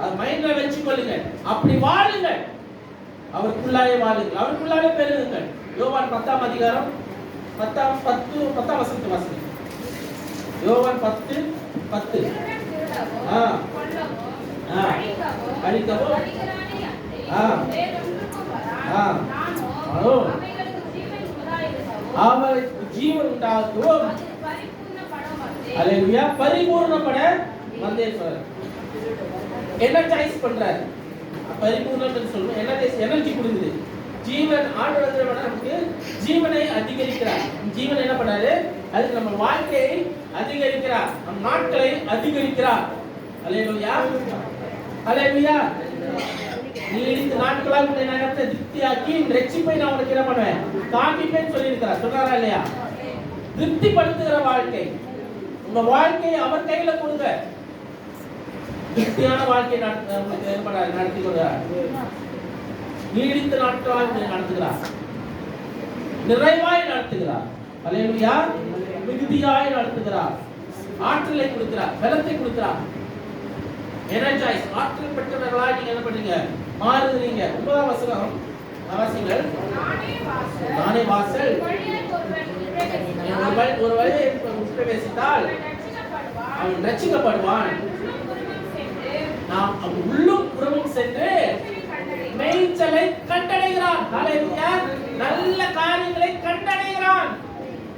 அது மைண்ட்ல வச்சுக்கொள்ளுங்க. அப்படி வாழுங்க, அவருக்குள்ளாலே வாழுங்கள், அவருக்குள்ளாலே பெருகுங்கள். யோவான் 10ஆம் அதிகாரம் 10ஆம் வசனத்தை வாசிங்க. யோவான் 10:10. அழிக்கவோ அவருக்கு ஜீவன் உண்டாகவும் அல்லேலூயா பரிபூர்ணப்பட வந்தே சொல்றார். எனர்ஜைஸ் பண்றாரு. பரிபூர்ணம்னு சொல்லுவோம். எனர்ஜி கொடுக்குது. ஜீவன் ஆண்டவர் நமக்கு ஜீவனை அதிகரிக்கிறார். ஜீவன் என்ன பண்ணாரு? அதுக்கு நம்ம வாழ்க்கையை அதிகரிக்கிறார், நம் நாட்களை அதிகரிக்கிறார். அல்லேலூயா, அல்லேலூயா. நீடித்த நாட்களாக உன்னை நான் திருப்தியாக்கி ரட்சிப்பை நான் உனக்கு என்ன பண்ணுவேன்? காண்பிப்பேன்னு சொல்லியிருக்கிறார். சொல்றாரா இல்லையா? திருப்திப்படுத்துகிற வாழ்க்கை. உங்க வாழ்க்கையை அவர் கையில கொடுங்க. திருப்தியான வாழ்க்கை நடத்தி கொடுக்கிறார். நீடித்த நாட்களாக நடத்துகிறார், நிறைவாய் நடத்துகிறார். அல்லேலூயா. மிகுதியாய் நடத்துகிறார், ஆற்றலை கொடுக்கிறார், பலத்தை கொடுக்கிறார். எனர்ஜைஸ், ஆற்றல் பெற்றவர்களாய் நீங்க என்ன பண்றீங்க? மாறுறீங்க. 9ஆம் வசனம் வாசிங்கள். நானே வாசல், ஒரு வழியை பிரவேசித்தால் அவன் ரட்சிக்கப்படுவான். நாம் உள்ளும் புறமும் சென்று மேய்ச்சலை கண்டடைகிறான். ஹல்லேலூயா. நல்ல காரியங்களை கண்டடைகிறான்.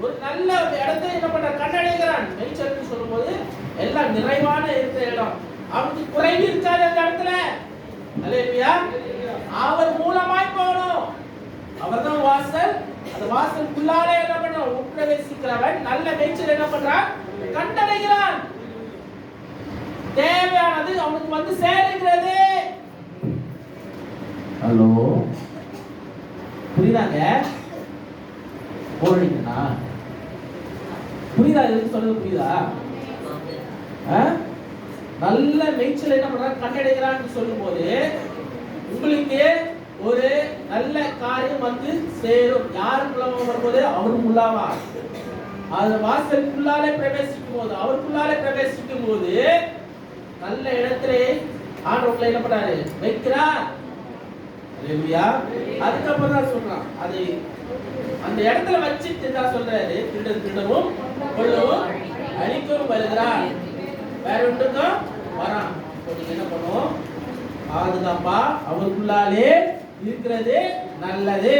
ஒரு நல்ல இடத்தை என்ன பண்ற? கண்டடைகிறான். மேய்ச்சல்னு சொல்லும்போது எல்லாம் நிறைவான இருக்கிற இடம். அவனுக்கு குறைவு இருக்காது அந்த இடத்துல. ஹல்லேலூயா. அவர் மூலமாய் போகணும். அவர்தான் வாசல். அந்த வாசலுக்குள்ளாலே என்ன பண்றான்? உட்பிரவேசிக்கிறவன் நல்ல மேய்ச்சல் என்ன பண்றான்? கண்டடைகிறான். தேவையானது அவனுக்கு வந்து சேருகிறது. ஹலோ, புரியுதாங்க? போறீங்களா? புரியுதா? எதுக்கு சொல்றது புரியுதா? நல்ல மேய்ச்சல் என்ன பண்றான்? கண்டடைகிறான்னு சொல்லும் போது உங்களுக்கு ஒரு நல்ல காரியம் வந்து சேரும். யாருக்குள்ள வரும்போது அவரும் உள்ளாவா. அது வாசலுக்குள்ளாலே பிரவேசிக்கும் போது, அவருக்குள்ளாலே பிரவேசிக்கும் போது நல்ல இடத்திலே ஆண்டவர் என்ன பண்றாரு? வைக்கிறார். அல்லேலூயா. அதுக்கப்புறம் தான் சொல்றான், அது அந்த இடத்துல வச்சுட்டு தான் சொல்றாரு, திருடவும் கொல்லவும் அழிக்கவும் வருகிறார், வேற ஒன்றுக்கும் வரான். நீங்க என்ன பண்ணுவோம்? பாதுகாப்பா அவருக்குள்ளாலே இருக்கிறது நல்லது.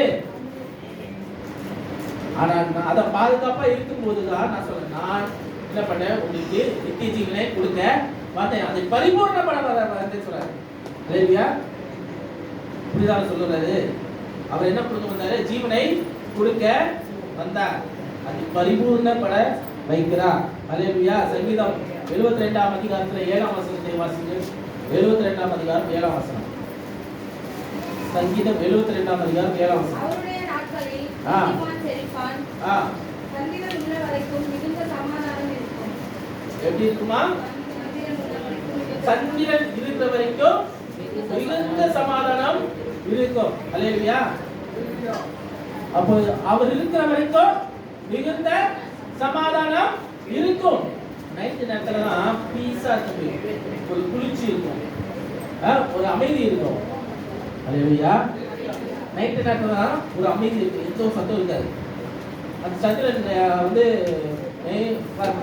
ஆனா அத பாதுகாப்பா இருக்கும் போதுதான் நான் சொல்றேன், நான் என்ன பண்ணேன்? உங்களுக்கு நித்திய ஜீவனை கொடுக்க வந்தேன், அதை பரிபூர்ணப்பட வந்தேன் சொல்றாரு. அல்லேலூயா. புரியுதா சொல்றாரு? அவர் என்ன கொடுக்க வந்தாரு? ஜீவனை கொடுக்க வந்தார். அது பரிபூர்ணப்பட வைக்கிறார். அல்லேலூயா. சங்கீதம் 72ஆம் அதிகாரத்துல 7ஆம் வசனத்தை வாசிங்கள். 72ஆம் அதிகாரம் 7ஆம் வசனம். சங்கீதம் 72ஆம் அதிகாரம் 7ஆம் வசனம். அவருடைய நாட்களில் நீதிமான் செழிப்பான். சந்திரன் உள்ள வரைக்கும் மிகுந்த சமாதானம் இருக்கும். எப்படி இருக்குமா? சந்திரன் உள்ள வரைக்கும் சந்திரன் இருக்கிற வரைக்கும் மிகுந்த சமாதானம் இருக்கும். அல்லேலூயா. அப்போ அவர் இருக்கிற வரைக்கும் மிகுந்த சமாதானம் இருக்கும். நைட் நேரத்துல தான் பீஸா இருக்கும், ஒரு குளிர்ச்சி இருக்கும், ஒரு அமைதி இருக்கும். அல்லேலூயா. நைட் நேரத்துல தான் ஒரு அமைதி இருக்கு, எந்த சத்தம் இருக்காது. அந்த சந்திரன் வந்து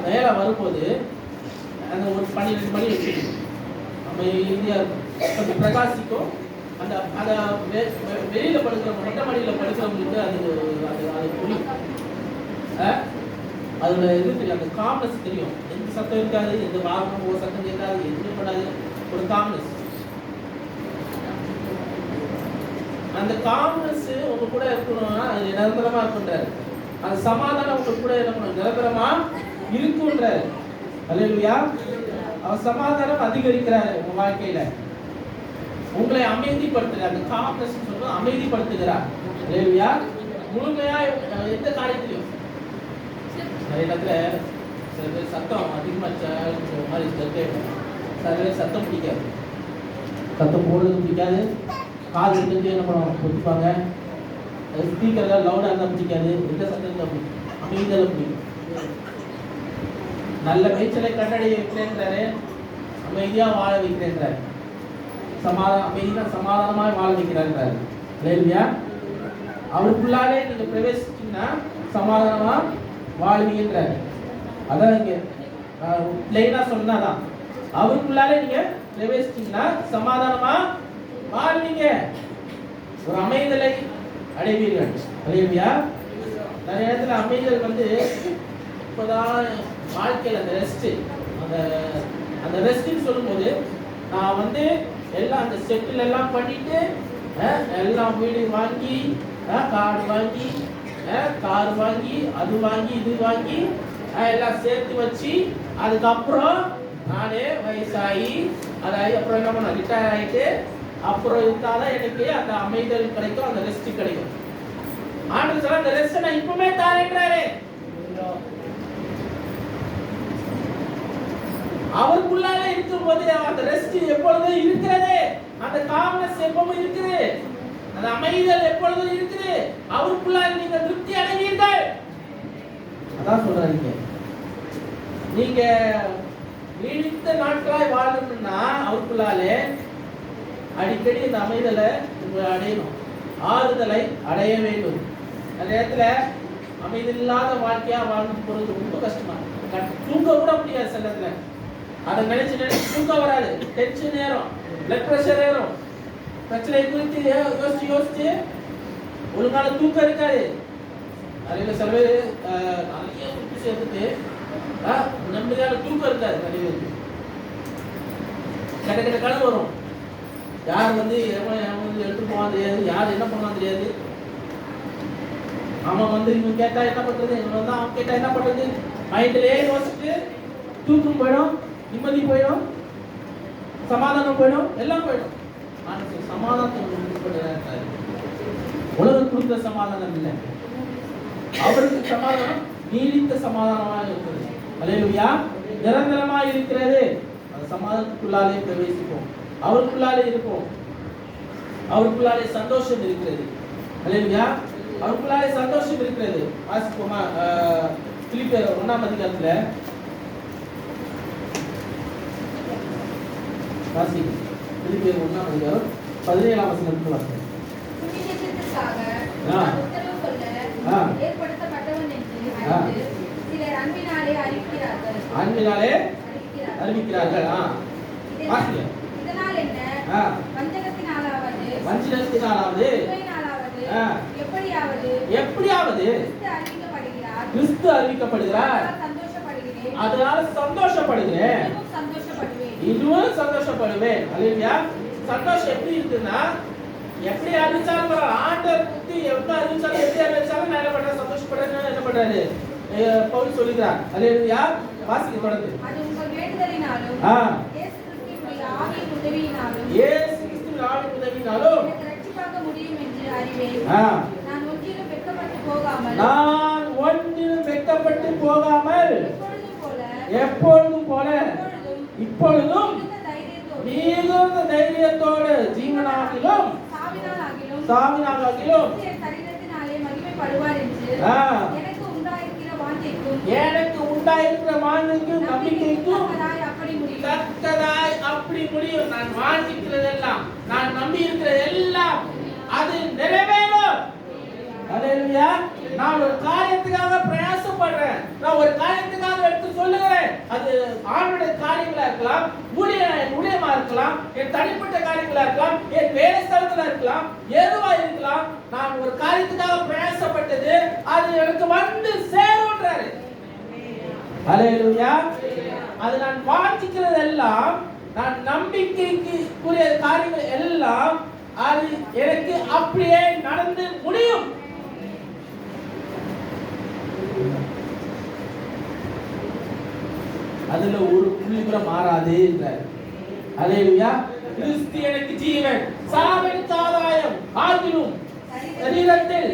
மேல வரும்போது அந்த ஒரு 12 மணி வச்சுக்கணும், அமைதியா இருக்கும், கொஞ்சம் பிரகாசிக்கும். அந்த அதை வெளியில படுக்கிறவங்க, மொட்டை மாடியில படுக்கிறவங்களுக்கு அது அது அது புரியும். அதோட இது தெரியும், அந்த காம்னஸ் தெரியும். எந்த சத்தம் இருக்காது, எந்த வாகனம் ஒரு சத்தம் கேட்காது, எதுவுமே பண்ணாது, ஒரு காம்னஸ். அந்த காம்னஸ் உங்க கூட இருக்கணும்னா அது நிரந்தரமா இருக்குன்றாரு. அந்த சமாதானம் உங்க கூட இருக்கணும், நிரந்தரமா இருக்குன்றாரு. அல்லேலூயா. அவர் சமாதானம் அதிகரிக்கிறாரு உங்க வாழ்க்கையில, உங்களை அமைதிப்படுத்துகிறார். அந்த காம்னஸ் சொல்றது அமைதிப்படுத்துகிறார். அல்லேலூயா. முழுமையா எந்த காரியத்திலையும். நிறைய இடத்துல சில பேர் சத்தம் அதிகமா மாதிரி கேட்கும். சில பேர் சத்தம் பிடிக்காது, சத்தம் போடுறது பிடிக்காது, காது எடுத்து என்ன பண்ணுவாங்க கொடுப்பாங்க. ஸ்பீக்கர்லாம் லவுடாக இருந்தால் பிடிக்காது, எந்த சத்தத்தில் பிடிக்கும், அமைதியில் பிடிக்கும். நல்ல மேய்ச்சலை கண்டடைய வைக்கிறேன்றாரு, அமைதியாக வாழ வைக்கிறேன்றாரு. சமாதானமாக வாழ வைக்கிறான்றாரு. இல்லையா? அவருக்குள்ளாலே நீங்க பிரவேசிச்சீங்கன்னா சமாதானமா வாழ்வீங்கன்றாரு. அதான் இங்க லைனா சொன்னாதான், அவருக்குள்ளாலே நீங்க பிரவேசிச்சீங்கன்னா சமாதானமா வாழ்வீங்க, ஒரு அமைதலை அடைவீர்கள். இல்லையா? நிறைய இடத்துல அமைதல் வந்து இப்போதான் வாழ்க்கையில் அந்த ரெஸ்ட், அந்த ரெஸ்ட்னு சொல்லும்போது நான் வந்து எல்லாம் அந்த செட்டில் எல்லாம் பண்ணிட்டு எல்லாம் வீடு வாங்கி கார் வாங்கி அது வாங்கி இது வாங்கி எல்லாம் சேர்த்து வச்சு அதுக்கப்புறம் நானே வயசாகி அதாகி அப்புறம் என்ன பண்ண ரிட்டையர் ஆகிட்டு அப்புறம் இருந்தாதான் எனக்கு அந்த அமைதல் கிடைக்கும், அந்த ரெஸ்ட் கிடைக்கும். ஆண்டு சொல்ல அந்த ரெஸ்ட் நான் இப்பவுமே தாரேன்றாரு. அவருக்குள்ளால இருக்கும் போது அந்த ரெஸ்ட் எப்பொழுதும் இருக்கிறது, அந்த காம்னஸ் எப்பவும் இருக்குது, அந்த அமைதல் எப்பொழுதும் இருக்குது. அவருக்குள்ளால நீங்க திருப்தி அடைவீர்கள். அதான் சொல்றாங்க. நீங்க நீடித்த நாட்களாய் வாழணும்னா அவருக்குள்ளாலே அடிக்கடி இந்த அமைதலை உங்களை அடையணும், ஆறுதலை அடைய வேண்டும். அந்த இடத்துல அமைதல் இல்லாத வாழ்க்கையா வாழ்ந்து போறது ரொம்ப கஷ்டமா, தூங்க கூட முடியாது. சில இடத்துல அதை நினைச்சு தூக்கம் வராது, டென்ஷன் ஏறும், பிளட் பிரஷர் ஏறும், பிரச்சனை குறித்து யோசிச்சு ஒழுங்கான தூக்கம் இருக்காது. நிறைய சில பேர் நிறைய குறித்து சேர்த்துட்டு நம்பிக்கையான தூக்கம் இருக்காது. நிறைய பேருக்கு கிட்ட கிட்ட கனவு வரும். யார் வந்து எடுத்து போவான் தெரியாது, யார் என்ன பண்ணுவான் தெரியாது. அவன் வந்து இவன் கேட்டா என்ன பண்றது, இவன் வந்து அவன் கேட்டா என்ன பண்றது, மைண்ட்லயே யோசிச்சுட்டு தூக்கம் போயிடும், நிம்மதி போயிடும், சமாதானம் போயிடும், எல்லாம் போயிடும். சமாதானத்தை உலகம் கொடுத்த சமாதானம் இல்லை, அவருக்கு சமாதானம் நீடித்த சமாதானமாக இருக்கிறது. அல்லேலூயா. நிரந்தரமா இருக்கிறது. அந்த சமாதானத்துக்குள்ளாலே பிரவேசிப்போம், அவருக்குள்ளாலே இருப்போம், அவருக்குள்ளாலே சந்தோஷம் இருக்கிறது. அல்லேலூயா. அவருக்குள்ளாலே சந்தோஷம் இருக்கிறது. வாசிப்போமா? பிலிப்பியர் 1ஆம் அதிகாரத்துல வாசி. பிலிப்பியர் 1ஆம் அதிகாரம் 17ஆம் வசனத்துல வாசி. உத்தரவு சொல்ல ஏற்படுத்தப்பட்டவன் என்று அறிந்து சிலர் அன்பினாலே அறிவிக்கிறார்கள். இதனால் என்ன? வஞ்சகத்தினாலாவது எப்படியாவது கிறிஸ்து அறிவிக்கப்படுகிறார். அதனால சந்தோஷப்படுகிறேன், இதுவும் சந்தோஷப்படுவேன். அல்லேலூயா. சந்தோஷம் எப்படி இருக்குன்னா, எப்படி அறிவிச்சாலும் ஆண்டவர் பத்தி எப்படி அறிவிச்சாலும் எப்படி அறிவிச்சாலும் நான் என்ன பண்றேன், சந்தோஷப்படுறேன்னு என்ன பண்றாரு, பவுல் சொல்லுகிறார். அல்லேலூயா. வாசிக்க தொடர்ந்து. அது உங்கள் வேண்டுதலினாலும் ஆ இயேசு கிறிஸ்துவின் ஆவியின் உதவியினாலும் இயேசு கிறிஸ்துவின் ஆவியின் உதவியினாலும் எனக்கு ரட்சிப்பாக்க முடியும் என்று அறிவேன். ஆ நான் ஒன்றிலும் வெட்கப்பட்டு போகாமல் நான் ஒன்றிலும் வெட்கப்பட்டு போகாமல் எப்பொழுதும் போல இப்பொழுதும் மிகுந்த தைரியத்தோடு ஜீவனாகிலும் சாவினாகிலும் சரீரத்தினாலே மகிமைப்படுவார் என்று எனக்கு உண்டாயிருக்கிற வாஞ்சைக்கும் நம்பிக்கைக்கும் தக்கதாய் அப்படி முடியும். நான் வாஞ்சிக்கிறதெல்லாம், நான் நம்பி இருக்கிறதெல்லாம் அது நிறைவேறும். அல்லேலூயா. நான் ஒரு காரியத்துக்காக பிரயாசப்படுறேன், நான் ஒரு காரியத்துக்காக எடுத்து சொல்லுகிறேன். அது ஆண்டவருடைய காரியங்களா இருக்கலாம், ஊழியமா இருக்கலாம், என் தனிப்பட்ட காரியங்களா இருக்கலாம், என் வேலை ஸ்தலத்துல இருக்கலாம், எதுவா இருக்கலாம். நான் ஒரு காரியத்துக்காக பிரயாசப்பட்டது அது எனக்கு வந்து சேரும்ன்றாரு. அல்லேலூயா. அது நான் வாஞ்சிக்கிறது எல்லாம், நான் நம்பிக்கைக்குரிய காரியங்கள் எல்லாம் அது எனக்கு அப்படியே நடந்து முடியும். அதுல ஒரு புள்ளி கூட மாறாது என்றார். அல்லேலூயா. கிறிஸ்து எனக்கு ஜீவன், சாவெனக்கு ஆதாயம் ஆகிலும் சரீரத்தில்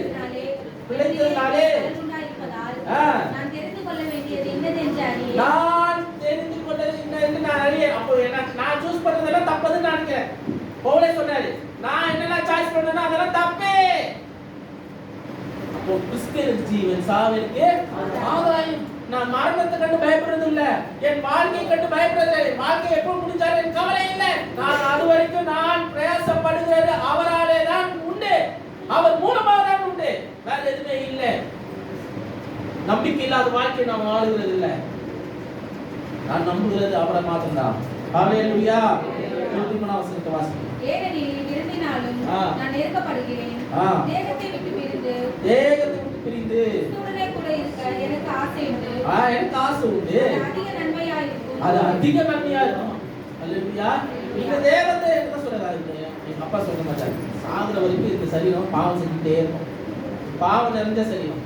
பிழைத்ததினாலே நான் தெரிந்து கொள்ள வேண்டியது என்னதென்று அறியேன். நான் தெரிந்து கொண்டது என்னன்னு நான் அறியேன். அப்போ நான் சூஸ் பண்றதெல்லாம் தப்புன்னு நான் நினைக்கிறேன். பவுலே சொன்னாரு, நான் என்னெல்லாம் சாய்ஸ் பண்றேன்னா அதெல்லாம் தப்பே. அப்போ கிறிஸ்து எனக்கு ஜீவன், சாவெனக்கு ஆதாயம். நான் மரணத்தை கண்டு பயப்படுறது இல்ல, என் வாழ்க்கையை கண்டு பயப்படுறது இல்லை. வாழ்க்கை எப்போ முடிஞ்சாலும் எனக்கு கவலை இல்லை. நான் அது வரைக்கும் நான் பிரயாசப்படுகிறது அவராலே தான் உண்டு, அவர் மூலமாக தான் உண்டு, வேற எதுவுமே இல்லை. நம்பிக்கை இல்லாத வாழ்க்கை நாம் வாழுகிறது இல்லை. நான் நம்புகிறது அவரை மாத்திரம்தான். அல்லேலூயா. வசனத்தை வாசிக்கிறேன். ஏனெனில் விரும்பினாலும் நான் நெருக்கப்படுகிறேன், தேகத்தை விட்டு பிரிந்து கிறிஸ்துவுடனே கூட இருக்க எனக்கு ஆசை உண்டு. எனக்கு ஆசை உண்டு. அதிக நன்மையா இருக்கும். அது அதிக நன்மையா இருக்கும். அல்லேலூயா. இந்த தேவத்தை என்ன சொல்றாரு? எங்க அப்பா சொல்ல மாட்டாரு, சாகுற வரைக்கும் இந்த சரீரம் பாவம் செஞ்சுட்டே இருக்கும். பாவம் நிறைந்த சரீரம்,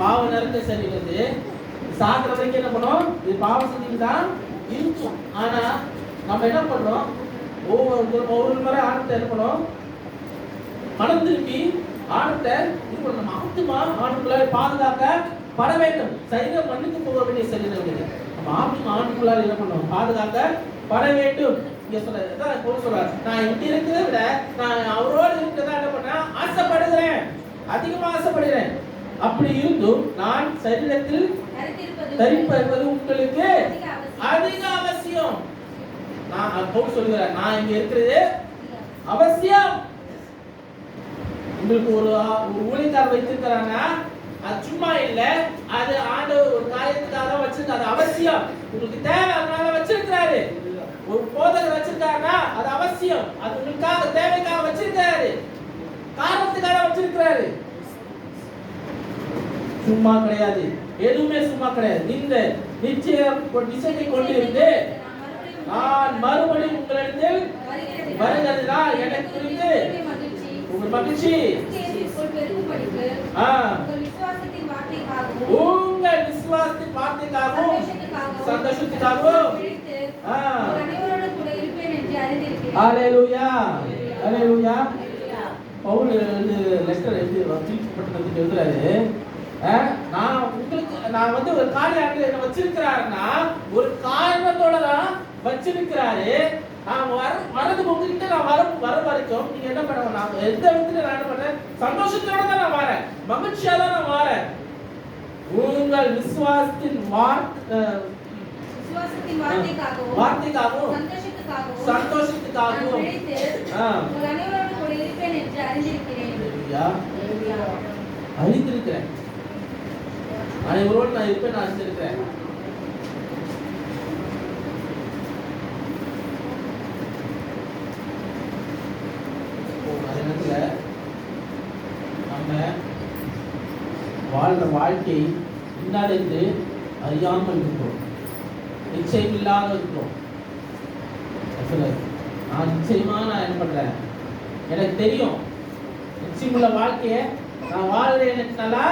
பாவம் நிறைந்த சரீரத்து சாகுற வரைக்கும் என்ன பண்ணும்? இது பாவம் செஞ்சுட்டு தான் இருக்கும். ஆனா நம்ம என்ன பண்றோம்? ஒவ்வொரு முறை ஆணத்தை என்ன பண்ணும்? மனம் திரும்பி ஆணத்தை இது பண்ணணும். ஆத்துமா ஆணுக்குள்ளார பாதுகாக்க பட வேண்டும். சரீரம் மண்ணுக்கு போக வேண்டிய சரீரம் இல்லை. நம்ம ஆத்மா ஆணுக்குள்ளார என்ன பண்ணணும்? பாதுகாக்க பட வேண்டும். இங்க சொல்றாரு, நான் இப்படி இருக்கிறத விட நான் அவரோடு இருக்கிறதா என்ன பண்ணேன்? ஆசைப்படுகிறேன், அதிகமா ஆசைப்படுகிறேன். அப்படி இருந்தும் நான் சரீரத்தில் தரிப்பது உங்களுக்கு அதிக அவசியம். நான் பவுல் சொல்லுகிறேன், நான் இங்க இருக்கிறது அவசியம். உங்களுக்கு ஒரு ஊழியக்காரர் வைத்திருக்கிறாங்க, அது சும்மா இல்ல, அது ஆண்டவர் ஒரு காரியத்துக்காக வச்சிருக்காரு, அது அவசியம். உங்களுக்கு தேவை, அதனால வச்சிருக்கிறாரு. ஒரு போதகர் வச்சிருக்காருன்னா அது அவசியம், அது உங்களுக்காக தேவைக்காக வச்சிருக்காரு, காரணத்துக்காக வச்சிருக்கிறாரு. சும்மா கிடையாது, எதுவுமே சும்மா கிடையாது. இந்த நிச்சயத்தை கொண்டிருந்து நான் மறுபடியும் உங்களிடத்தில் வருகிறதுதான் எனக்கு குறித்து உங்கள் மகிழ்ச்சி. உங்கள் விசுவாசத்தின் வார்த்தைக்காகவும் சந்தோஷத்துக்காகவும் அல்லேலூயா. அல்லேலூயா. பவுல் லெட்டர் எழுதுறாரு, நான் வந்து ஒரு காரியம் என்ன வச்சிருக்கிறாருன்னா ஒரு காரணத்தோட தான் வச்சிருக்கிறாரு. நான் வரது உங்ககிட்ட நான் வர வரைக்கும் நீங்க என்ன பண்ணுங்க? நான் எந்த விதத்துல நான் என்ன பண்றேன்? சந்தோஷத்தோட தான் நான் வரேன், மகிழ்ச்சியா தான் நான் வரேன். உங்கள் விசுவாசத்தின் வார்த்தைக்காகவும் சந்தோஷத்துக்காகவும் அறிந்திருக்கிறேன். அனைவரோடு நான் இருப்பேன், நான் அறிந்திருக்கிறேன். நம்ம வாழ்ற வாழ்க்கை இன்னாதென்று அறியாமல் இருக்கிறோம், நிச்சயம் இல்லாத இருக்கிறோம். நான் நிச்சயமா நான் என்ன பண்றேன்? எனக்கு தெரியும் நிச்சயமுள்ள வாழ்க்கையை நான் வாழ்றேன் எனக்கு நல்லா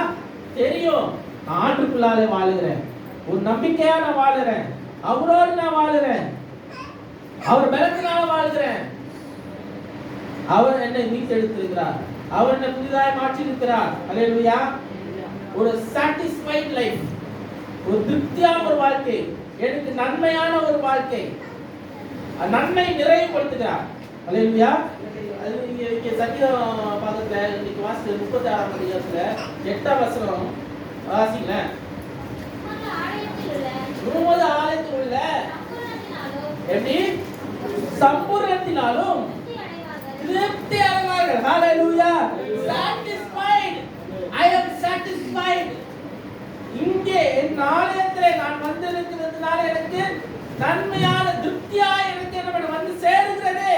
தெரியும். நான் ஆண்டுக்குள்ளாலே வாழுகிறேன், ஒரு நம்பிக்கையா நான் வாழுறேன், அவரோடு நான் வாழுறேன், அவர் பலத்தினால வாழ்கிறேன். அவர் என்னை மீட்டெடுத்திருக்கிறார், அவர் என்னை புதிதாய் மாற்றியிருக்கிறார். அல்லேலூயா. ஒரு சாட்டிஸ்ஃபைட் லைஃப், ஒரு திருப்தியான ஒரு வாழ்க்கை, எனக்கு நன்மையான ஒரு வாழ்க்கை, நன்மை நிறைவுபடுத்துகிறார். அல்லேலூயா. அது இங்க சங்கீதம் பாகத்துல இன்னைக்கு வாசிச்ச 36ஆம் அதிகாரத்துல 8ஆம் வசனம் வாசிங்களேன். உமது ஆலயத்தில் உள்ள எப்படி சம்பூர்ணத்தினாலும் திருப்தி அடைவார்கள். ஹalleluya. satisfied, I am satisfied. இங்கே என் ஆலயத்திலே நான் வந்திருக்கிறதுனால எனக்கு நன்மையான திருப்தியா எனக்கு என்ன வந்து சேருகிறது.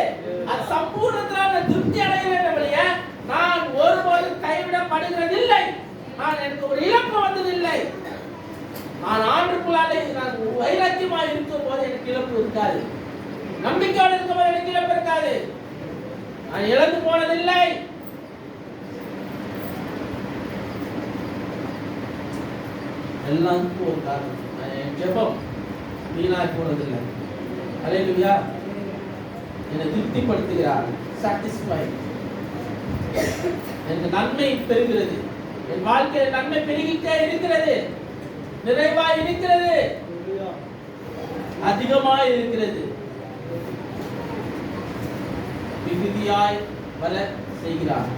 அது சம்பூர்ணத்தினால திருப்தி அடைகிறேன். நான் ஒருபோதும் கைவிடப்படுகிறதில்லை. நான் எனக்கு ஒரு இழப்பு வந்ததில்லை. நான் ஆண்டுக்குள்ளாலே நான் வைராக்கியமா இருக்கும் போது எனக்கு இழப்பு இருக்காது, நம்பிக்கையோடு இருக்கும் போது எனக்கு இழப்பு இருக்காது. நான் இழந்து போனதில்லை. எல்லாருக்கும் ஒரு காரணம், என் ஜெபம் வீணாய் போனதில்லை. அல்லேலூயா. என்னை திருப்திப்படுத்துகிறார், சாட்டிஸ்ஃபைட். எனக்கு நன்மை பெறுகிறது, என் வாழ்க்கையில் நன்மை பெருகிட்டே இருக்கிறது, நிறைவாய் இருக்கிறது, அதிகமாய் இருக்கிறது, மிகுதியாய் வர செய்கிறார்,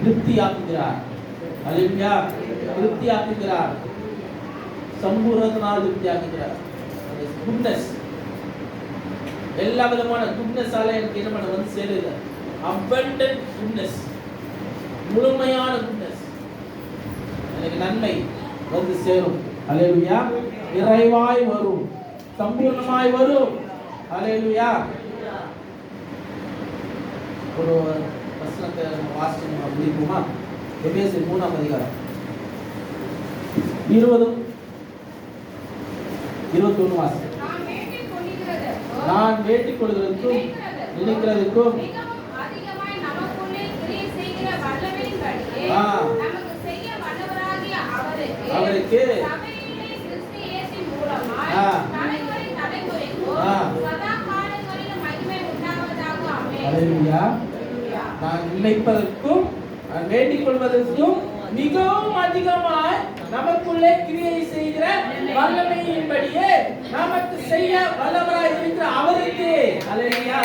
திருப்தியாக்குகிறார். அல்லேலூயா. திருப்தியாக்குகிறார், சம்பூர்ணத்தினால் திருப்தியாக்குகிறார். குட்னஸ், எல்லா விதமான குட்னஸால எனக்கு என்ன பண்ண வந்து சேருது. abundant goodness, முழுமையான குட்னஸ், எனக்கு நன்மை வந்து சேரும். அல்லேலூயா. நிறைவாய் வரும், சம்பூர்ணமாய் வரும். அல்லேலூயா. ஒரு வசனத்தை வாசிச்சு முடிப்போமா? எபேசியர் 3ஆம் அதிகாரம் 20-21 வாசி. நான் வேண்டிக் கொள்கிறதுக்கும் நினைக்கிறதுக்கும் அவருக்கு நான் நினைப்பதற்கும் நான் வேண்டிக் கொள்வதற்கும் மிகவும் அதிகமாய் நமக்குள்ளே கிரியை செய்கிற வல்லமையின்படியே நமக்கு செய்ய வல்லவராய் இருக்கிற அவருக்கு. அல்லேலூயா.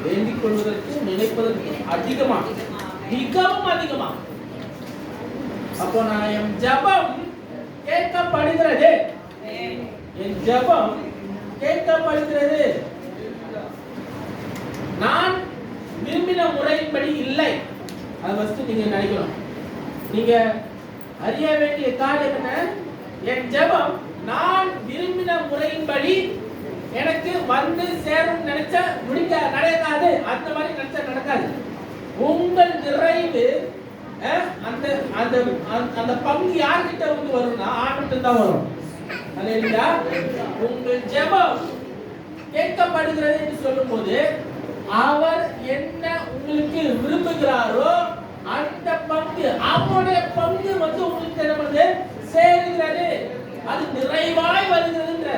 வேண்டிக் கொள்வதற்கும் நினைப்பதற்கும் அதிகமா, மிகவும் அதிகமா. அப்போ நான் என் ஜெபம் கேட்கப்படுகிறது, என் ஜெபம் கேட்கப்படுகிறது. நான் விரும்பின முறையின்படி இல்லை. அது ஃபர்ஸ்ட் நீங்க நினைக்கணும். நீங்க அறிய வேண்டிய காரியம் என்ன? என் ஜெபம் நான் விரும்பின முறையின்படி எனக்கு வந்து சேரும் நினைச்சா நடக்காது. அந்த மாதிரி நினைச்சா நடக்காது. உங்கள் நிறைவு அந்த அந்த அந்த பங்கு யார்கிட்ட வந்து வரும்னா ஆண்டவர்கிட்ட தான் வரும். அல்லேலூயா. உங்கள் ஜெபம் கேட்கப்படுகிறது என்று சொல்லும்போது அவர் என்ன உங்களுக்கு விரும்புகிறாரோ அந்த பங்கு, அவருடைய பங்கு வந்து உங்களுக்கு என்ன பண்ணுது? சேருகிறது. அது நிறைவாய் வருகிறது.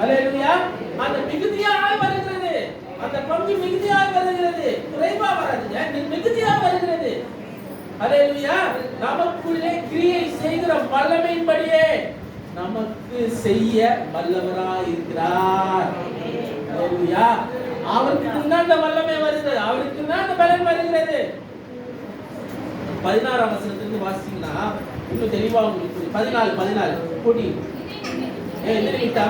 அல்லேலூயா. அந்த மிகுதியாய் வருகிறது, அந்த பங்கு மிகுதியாய் வருகிறது, குறைவா வராதுங்க, மிகுதியாய் வருகிறது. அல்லேலூயா. நமக்குள்ளே கிரியை செய்கிற வல்லமையின்படியே நமக்கு செய்ய வல்லவராய் இருக்கிறார். அல்லேலூயா. அவருக்கு தான் அந்த வல்லமை வருகிறது, அவருக்கு தான் அந்த பலன் வருகிறது. 16ஆம் வசனத்திலிருந்து வாசிச்சீங்கன்னா இன்னும் தெளிவா உங்களுக்கு 14 கூட்டி எதிரிட்டா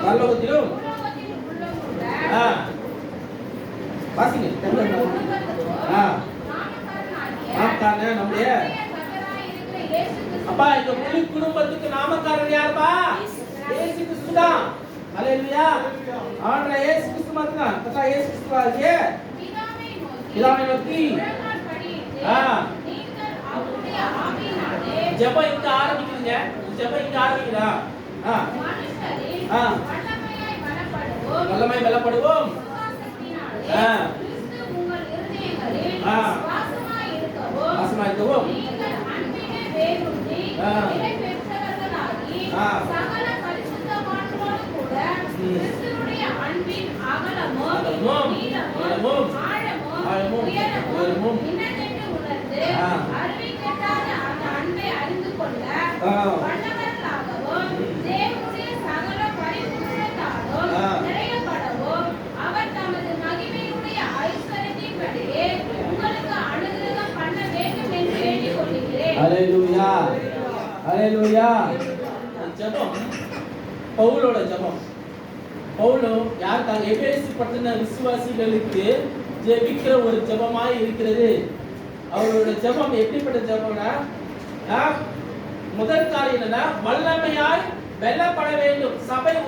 பரலோகத்திலும் வாசிங்க. நம்முடைய அப்பா இந்த முழு குடும்பத்துக்கு நாமக்காரர் யாருப்பா? இயேசு கிறிஸ்து தான். அல்லேலூயா. ஆண்டவர் இயேசு கிறிஸ்து மட்டும்தான். கர்த்தா இயேசு கிறிஸ்துவாகிய பிதாவை நோக்கி ஜெபம் இங்க ஆரம்பிக்குதுங்க. ஜெபம் இங்க ஆரம்பிக்குதா? வல்லமை பலப்படுவோம், கிறிஸ்து உங்கள் இருதயங்களில் ஆ. வாசமாய் இருக்கவும் வாசமாயிருக்கவும் நீங்கள் அன்பிலே வேரூன்றி ஆ. நிலை பெற்றவர்களாகி ஆ. சகல பரிசுத்தவான்களோடு கூட கிறிஸ்துவுடைய அன்பின் அகலமும் அகலமும், நீளமும் ஆழமும், ஆழமும் உயரமும் உயரமும் இன்னதென்று உணர்ந்து ஆ. அறிவிக்கட்டாத அந்த அன்பை அறிந்து கொள்ள ஆ. வல்லவர்களாகவும் தேவனுடைய சகல பரிபூரணத்தாலும் ஆ. நிறையப்படவும் அவர் தமது மகிமையுடைய ஐஸ்வர்யத்தின்படியே உங்களுக்கு அனுகிரகம் பண்ண வேண்டும் என்று வேண்டிக் கொள்கிறேன். ஹalleluya ஹalleluya. ஜெபம் பவுலோட ஜெபம். பவுல் யாருக்காக? எபேசு பட்டண விசுவாசிகளுக்கு ஜெபிக்கிற ஒரு ஜெபமாய் இருக்கிறது. அவரோட ஜெபம் எப்படிப்பட்ட ஜெபம்னா, முதல் காரியம் என்னன்னா, வல்லமையாய் வெல்லப்பட வேண்டும்.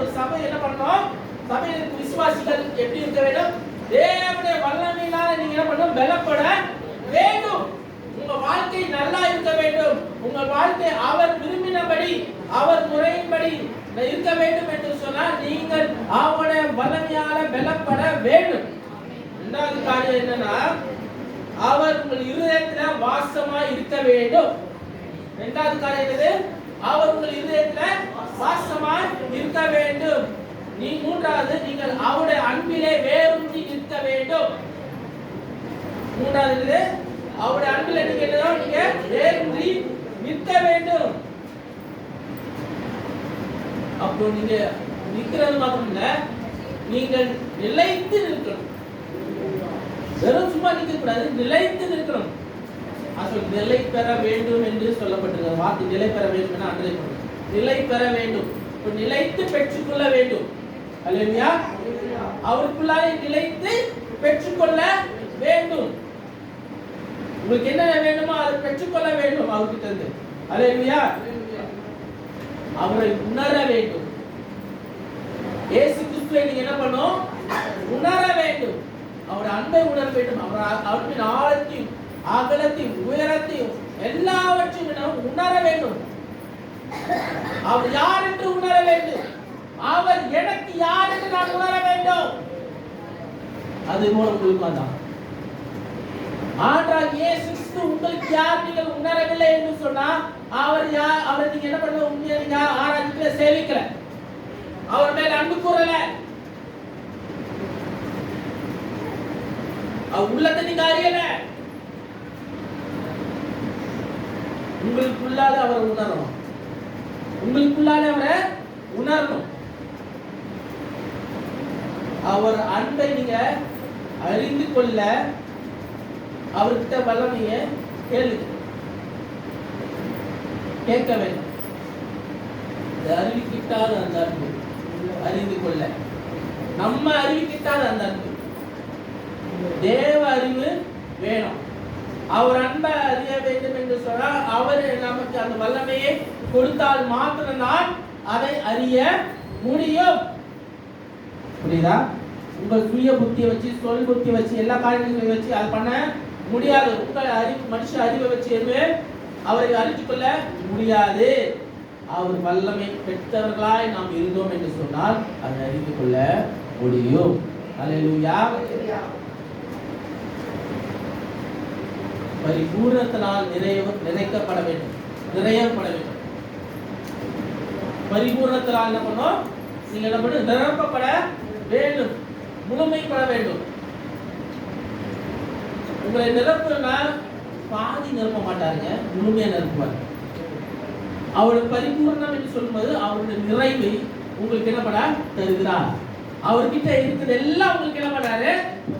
ஒரு சபை என்ன பண்ணணும்? சபையில் விசுவாசிகள் எப்படி இருக்க வேண்டும்? தேவனுடைய வல்லமையினால நீங்க என்ன பண்ணணும்? வெல்லப்பட வேண்டும். உங்க வாழ்க்கை நல்லா இருக்க வேண்டும். உங்க வாழ்க்கை அவர் விரும்பினபடி, அவர் முறையின்படி இருக்க வேண்டும் என்று சொன்னால் நீங்கள் அவருடைய வல்லமையால வெல்லப்பட வேண்டும். இரண்டாவது காரியம் என்னன்னா, அவர் உங்கள் இருதயத்துல வாசமா இருக்க வேண்டும். இரண்டாவது காரியம் என்னது? அவர் உங்கள் இருதயத்துல வாசமா இருக்க வேண்டும். மூன்றாவது, நீங்கள் அவருடைய அன்பிலே வேரூன்றி நிற்க வேண்டும். மூன்றாவது என்னது? அவருடைய அன்பிலே நீங்க வேரூன்றி நிற்க வேண்டும். அப்போ நீங்க நிற்கிறது மாத்திரம் இல்ல, நீங்கள் நிலைத்து நிற்கணும். வெறும் சும்மா நிற்க கூடாது, நிலைத்து நிற்கணும். அசல் நிலை பெற வேண்டும் என்று சொல்லப்பட்டிருக்கிறது. வார்த்தை நிலை பெற வேண்டும் என அன்றை நிலை பெற வேண்டும். இப்போ நிலைத்து பெற்றுக்கொள்ள வேண்டும். அல்லேலூயா. அவருக்குள்ளாக நிலைத்து பெற்றுக்கொள்ள வேண்டும். உங்களுக்கு என்ன வேண்டுமோ அதை பெற்றுக்கொள்ள வேண்டும் அவர்கிட்ட இருந்து. அல்லேலூயா. அவரை உணர வேண்டும். இயேசு கிறிஸ்துவை நீங்க என்ன பண்ணணும்? உணர வேண்டும். அவர் அன்பை உணர வேண்டும். அவரின் ஆழத்தையும் அகலத்தையும் உயரத்தையும் எல்லாவற்றையும் உணர வேண்டும். அவர் யார் என்று உணர வேண்டும். அவர் எனக்கு யார் என்று நான் உணர வேண்டும். அது போல உங்களுக்கு தான் ஆண்டவர் இயேசு கிறிஸ்து உங்களுக்கு யார் நீங்கள் உணரவில்லை என்று சொன்னா, அவர் யார்? அவரை நீங்க என்ன பண்ண? உண்மையா நீங்க ஆராய்ச்சியில சேவிக்கல, அவர் மேல அன்பு கூறல, அவர் உள்ளத்தை நீங்க அறியல. உங்களுக்குள்ளால அவரை உணரணும். உங்களுக்குள்ளால அவரை உணரணும். அவர் அன்பை நீங்க அறிந்து கொள்ள அவர்கிட்ட வல்லமைய கேட்க வேண்டும். அறிவிக்கிட்டாத அந்த அன்பு அறிந்து கொள்ள, நம்ம அறிவிக்கிட்டாத அந்த அன்பு, தேவ அறிவு வேணும். அவர் அன்பை அறிய வேண்டும் என்று சொன்னால் அவர் நமக்கு அந்த வல்லமையை கொடுத்தால் மாத்திரம்தான் அதை அறிய முடியும். புரியுதா? உங்கள் சுய புத்தியை வச்சு, சொல் புத்தி வச்சு, எல்லா காரியங்களையும் வச்சு அது பண்ண முடியாது. உங்கள் அறிவு, மனுஷ அறிவை வச்சு எதுவுமே அவரை அறிந்து கொள்ள முடியாது. அவர் வல்லமை பெற்றவர்களாய் நாம் இருந்தோம் என்று சொன்னால் அதை அறிந்து கொள்ள முடியும். அல்லேலூயா. பரிபூரணத்தினால் நிறைக்கப்பட வேண்டும், நிறையப்பட வேண்டும். பரிபூரணத்தினால் என்ன பண்ணோம்? நீங்க என்ன பண்ணணும்? நிரப்பப்பட வேண்டும், முழுமைப்பட வேண்டும். உங்களை நிரப்புனா பாதி நிரப்ப மாட்டாருங்க, முழுமையா நிரப்புவார். அவருடைய பரிபூர்ணம் என்று சொல்லும்போது அவருடைய நிறைவை உங்களுக்கு என்ன பண்ண தருகிறார். அவர்கிட்ட இருக்கிறது எல்லாம் உங்களுக்கு என்ன பண்ணாரு?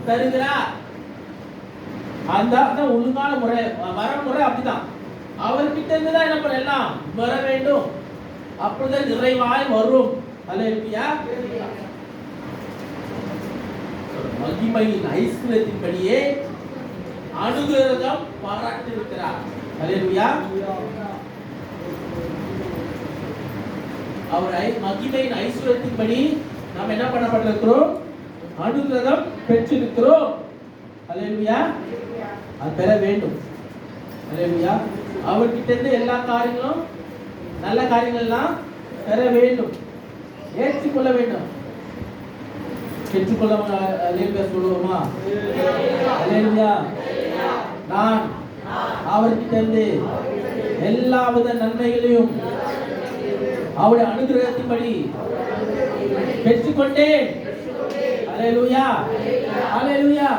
தருகிறார். அந்த ஒழுங்கான முறை, வரமுறை அப்படிதான். அவர்கிட்ட இருந்து தான் என்ன பண்ண எல்லாம் வர வேண்டும். அப்பொழுது நிறைவாய் வரும். அல்லேலூயா. மகிமையின் ஐஸ்வர்யத்தின்படியே அனுகிரகம் பாராட்டி இருக்கிறார். அல்லேலூயா. அவர் மகிமையின் ஐஸ்வர்யத்தின்படி நாம் என்ன பண்ணப்பட்டிருக்கிறோம்? அனுகிரகம் பெற்றிருக்கிறோம். அல்லேலூயா. அது பெற வேண்டும். அல்லேலூயா. அவர்கிட்ட இருந்து எல்லா காரியங்களும், நல்ல காரியங்கள் எல்லாம் பெற வேண்டும், ஏற்றுக்கொள்ள வேண்டும். பெற்றுக்கொள்ளவங்க அல்லேலூயா சொல்லுவோமா? அல்லேலூயா. நான் அவர்கிட்ட எல்லாவித நன்மைகளையும் அவருடைய அனுகிரகத்தின்படி பெற்றுக்கொண்டேன். அல்லேலூயா. அல்லேலூயா.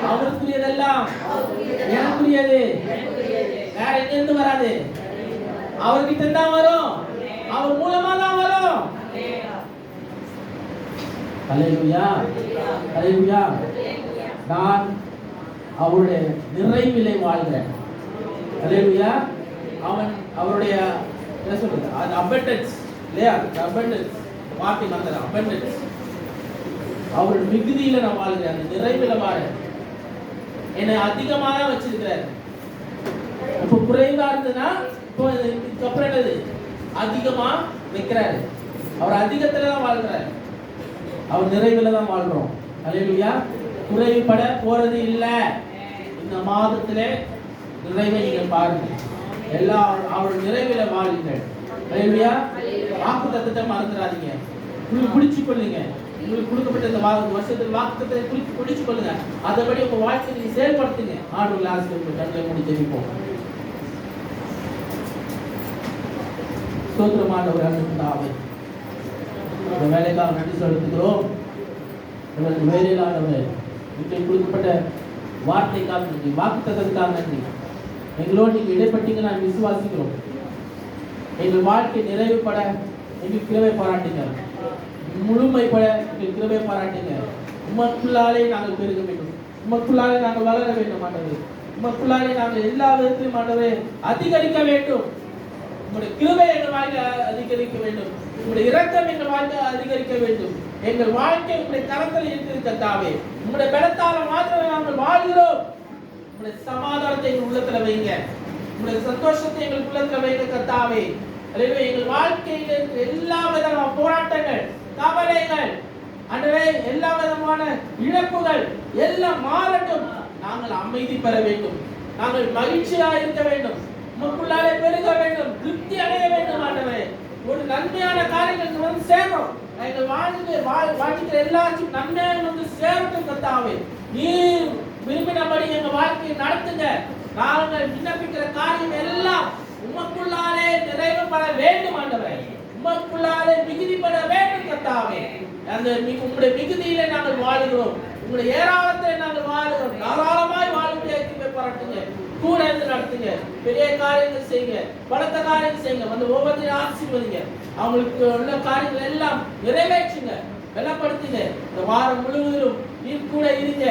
அவருக்குரியதெல்லாம் எனக்குரியது. வேற எங்கிருந்து வராது? அவர்கிட்ட தான் வரும். அவர் மூலமா தான் வரும். அல்லேலூயா. அல்லேலூயா. நான் அவருடைய நிறைவிலே வாழ்கிறேன். அல்லேலூயா. அவருடைய என்ன சொல்றது? அது abundance இல்லையா? abundance வார்த்தை வந்து abundance. அவருடைய மிகுதியில நான் வாழ்கிறேன். அந்த நிறைவில வாழறேன். என்னை அதிகமா தான் வச்சிருக்கிறார். இப்போ குறைவா இருந்ததுன்னா இப்போ இதுக்கப்புறம் என்னது? அதிகமா வைக்கிறாரு. அவர் அதிகத்துல தான் வாழ்கிறார். அவர் நிறைவுல தான் வாழ்றோம். அல்லேலூயா. குறைபட போறது இல்ல. இந்த மாதத்திலே நிறைவை நீங்கள் பாருங்க. எல்லா அவர் நிறைவில வாழுங்கள். அல்லேலூயா. வாக்குத்தத்தத்தை மறந்துடாதீங்க. உங்களுக்கு பிடிச்சு கொள்ளுங்க. உங்களுக்கு கொடுக்கப்பட்ட இந்த வருஷத்துல வாக்குத்தத்தத்தை பிடிச்சு கொள்ளுங்க. அதபடி உங்க வாழ்க்கையை நீங்க செயல்படுத்துங்க. ஆண்டவருடைய ஆசீர்வாதம் கண்களை மூடி ஜெபிப்போம். ஸ்தோத்திரமானவர் அன்பிற்காக இந்த வேலைக்காக நன்றி செலுத்துகிறோம். எங்களுக்கு வேலையிலானவர் இன்றைக்கு கொடுக்கப்பட்ட வார்த்தைக்காக நன்றி, வாக்குத்தத்தத்துக்காக நன்றி. எங்களோடு நீங்க இடைப்பட்டீங்க நான் விசுவாசிக்கிறோம். எங்கள் வாழ்க்கை நிறைவுபட எங்களுக்கு கிருபை பாராட்டுங்க. முழுமைப்பட எங்கள் கிருபை பாராட்டுங்க. உமக்குள்ளாலே நாங்கள் பெருக வேண்டும். உமக்குள்ளாலே நாங்கள் வளர வேண்டும் ஆண்டவரே. உமக்குள்ளாலே நாங்கள் எல்லா விதத்திலும் ஆண்டவரே அதிகரிக்க வேண்டும். உங்களுடைய கிருபை எங்கள் வாழ்க்கை அதிகரிக்க வேண்டும். உங்களுடைய இரக்கம் எங்கள் வாழ்க்கை அதிகரிக்க வேண்டும். எங்கள் வாழ்க்கை உங்களுடைய கரத்தில் இருக்கிறது கர்த்தாவே. உங்களுடைய பலத்தால மாத்திரமே நாங்கள் வாழ்கிறோம். உங்களுடைய சமாதானத்தை எங்கள் உள்ளத்துல வைங்க. உங்களுடைய சந்தோஷத்தை எங்கள் உள்ளத்துல வைங்க கர்த்தாவே. அல்லேலூயா. எங்கள் வாழ்க்கையில் எல்லா விதமான போராட்டங்கள், கவலைகள், ஆண்டவரே எல்லா விதமான இழப்புகள் எல்லாம் மாறட்டும். நாங்கள் அமைதி பெற வேண்டும். நாங்கள் மகிழ்ச்சியாக இருக்க வேண்டும். உமக்குள்ளாலே பெருக வேண்டும். திருப்தி அடைய வேண்டும் ஆண்டவரே. ஒரு நன்மையான காரியங்களுக்கு வந்து சேரும். எங்கள் வாழ்க்கையில் எல்லாருக்கும் நன்மையாக வந்து சேரட்டும் கர்த்தாவே. நீர் விரும்பினபடி எங்க வாழ்க்கையை நடத்துங்க. நாங்கள் விண்ணப்பிக்கிற காரியம் எல்லாம் உமக்குள்ளாலே நிறைவுபட வேண்டும் ஆண்டவரே. உமக்குள்ளாலே மிகுதிப்பட வேண்டும் கர்த்தாவே. அந்த உங்களுடைய மிகுதியிலே நாங்கள் வாழுகிறோம். உங்களுடைய ஏராளத்தை நாங்கள் வாழுகிறோம். தாராளமாய் வாழும்படியாக கிருபை பாராட்டுங்க. கூட இருந்து நடத்துங்க. பெரிய காரியங்கள் செய்யுங்க. பலத்த காரியங்கள் செய்யுங்க. வந்து ஒவ்வொருத்தையும் ஆசீர்வதிங்க. அவங்களுக்கு உள்ள காரியங்கள் எல்லாம் நிறைவேற்றுங்க. பலப்படுத்துங்க. இந்த வாரம் முழுவதும் நீர் கூட இருங்க.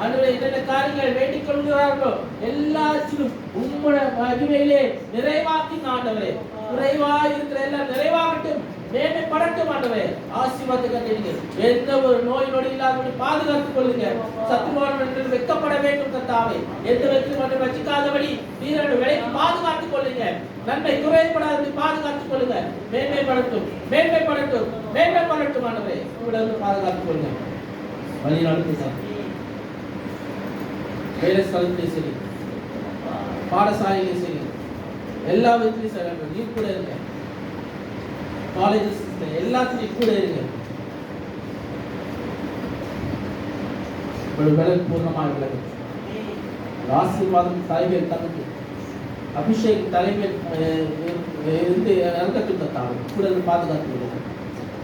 ஆண்டவரே என்னென்ன காரியங்கள் வேண்டிக் கொள்கிறார்களோ எல்லாத்திலும் உம்முடைய மகிமையிலே நிறைவாக்கிங்க ஆண்டவரே. குறைவாக இருக்கிற எல்லாம் நிறைவாகட்டும். மேன்மைப்படட்டும் ஆண்டவரே. ஆசீர்வாதத்தை கட்டீங்க. எந்த ஒரு நோய் நொடி இல்லாதபடி பாதுகாத்துக் கொள்ளுங்க. சத்துருவான் வெட்கப்பட வேண்டும் கர்த்தாவே. எந்த வெற்றி மட்டும் வச்சிக்காதபடி நீரோட விலைக்கு பாதுகாத்துக் கொள்ளுங்க. நன்மை குறைபடாதபடி பாதுகாத்துக் கொள்ளுங்க. மேன்மைப்படட்டும், மேன்மைப்படட்டும், மேன்மைப்படட்டும் ஆண்டவரே. உங்களை பாதுகாத்துக் கொள்ளுங்க. வழி நடத்து சார். வேலை ஸ்தலத்திலே சரி, பாடசாலையிலே சரி, எல்லா விதத்திலையும் சரி நீர் கூட இருங்க. காலேஜஸ் எல்லாத்துலையும் கூட இருங்க. விலகு பூர்ணமாக விலகு. ஆசீர்வாதம் தலைமையில் தந்து அபிஷேக் தலைமையில் இருந்து இறக்கட்டும் கர்த்தாவே. கூட இருந்து பாதுகாத்து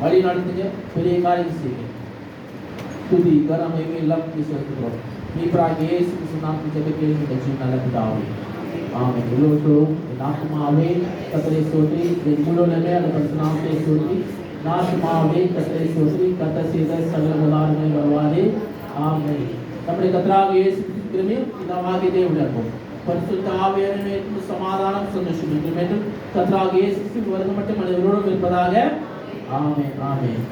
வழி நடத்துங்க. பெரிய காரியம் செய்யுங்க. துதி கனமகிமை எல்லாம் செலுத்துகிறோம். மீட்பராகிய இயேசு கிறிஸ்துவின் நாமத்தில் ஜெபிக்கிறேன் இந்த ஜீவன் நல்ல பிதாவே. ஆமென். எல்லோரும் நாமமாவே கர்த்தரை ஸ்தோத்திரி. என் முழுவதுமே அந்த பரிசுத்த நாமத்தை ஸ்தோத்திரி. நாமமாவே கர்த்தரை ஸ்தோத்திரி. கர்த்தர் செய்த சகல உபகாரங்களை வருவாரே. ஆமென். நம்முடைய கர்த்தராகிய இயேசு கிறிஸ்துவின் கிருபையும் பிதாவாகிய தேவனுடைய அன்பும் பரிசுத்த ஆவியானவரின் சமாதானம் சந்தோஷம் என்றும் கர்த்தராகிய இயேசு கிறிஸ்து வருகை மட்டும் அனைவரோடும் இருப்பதாக. ஆமென். ஆமென்.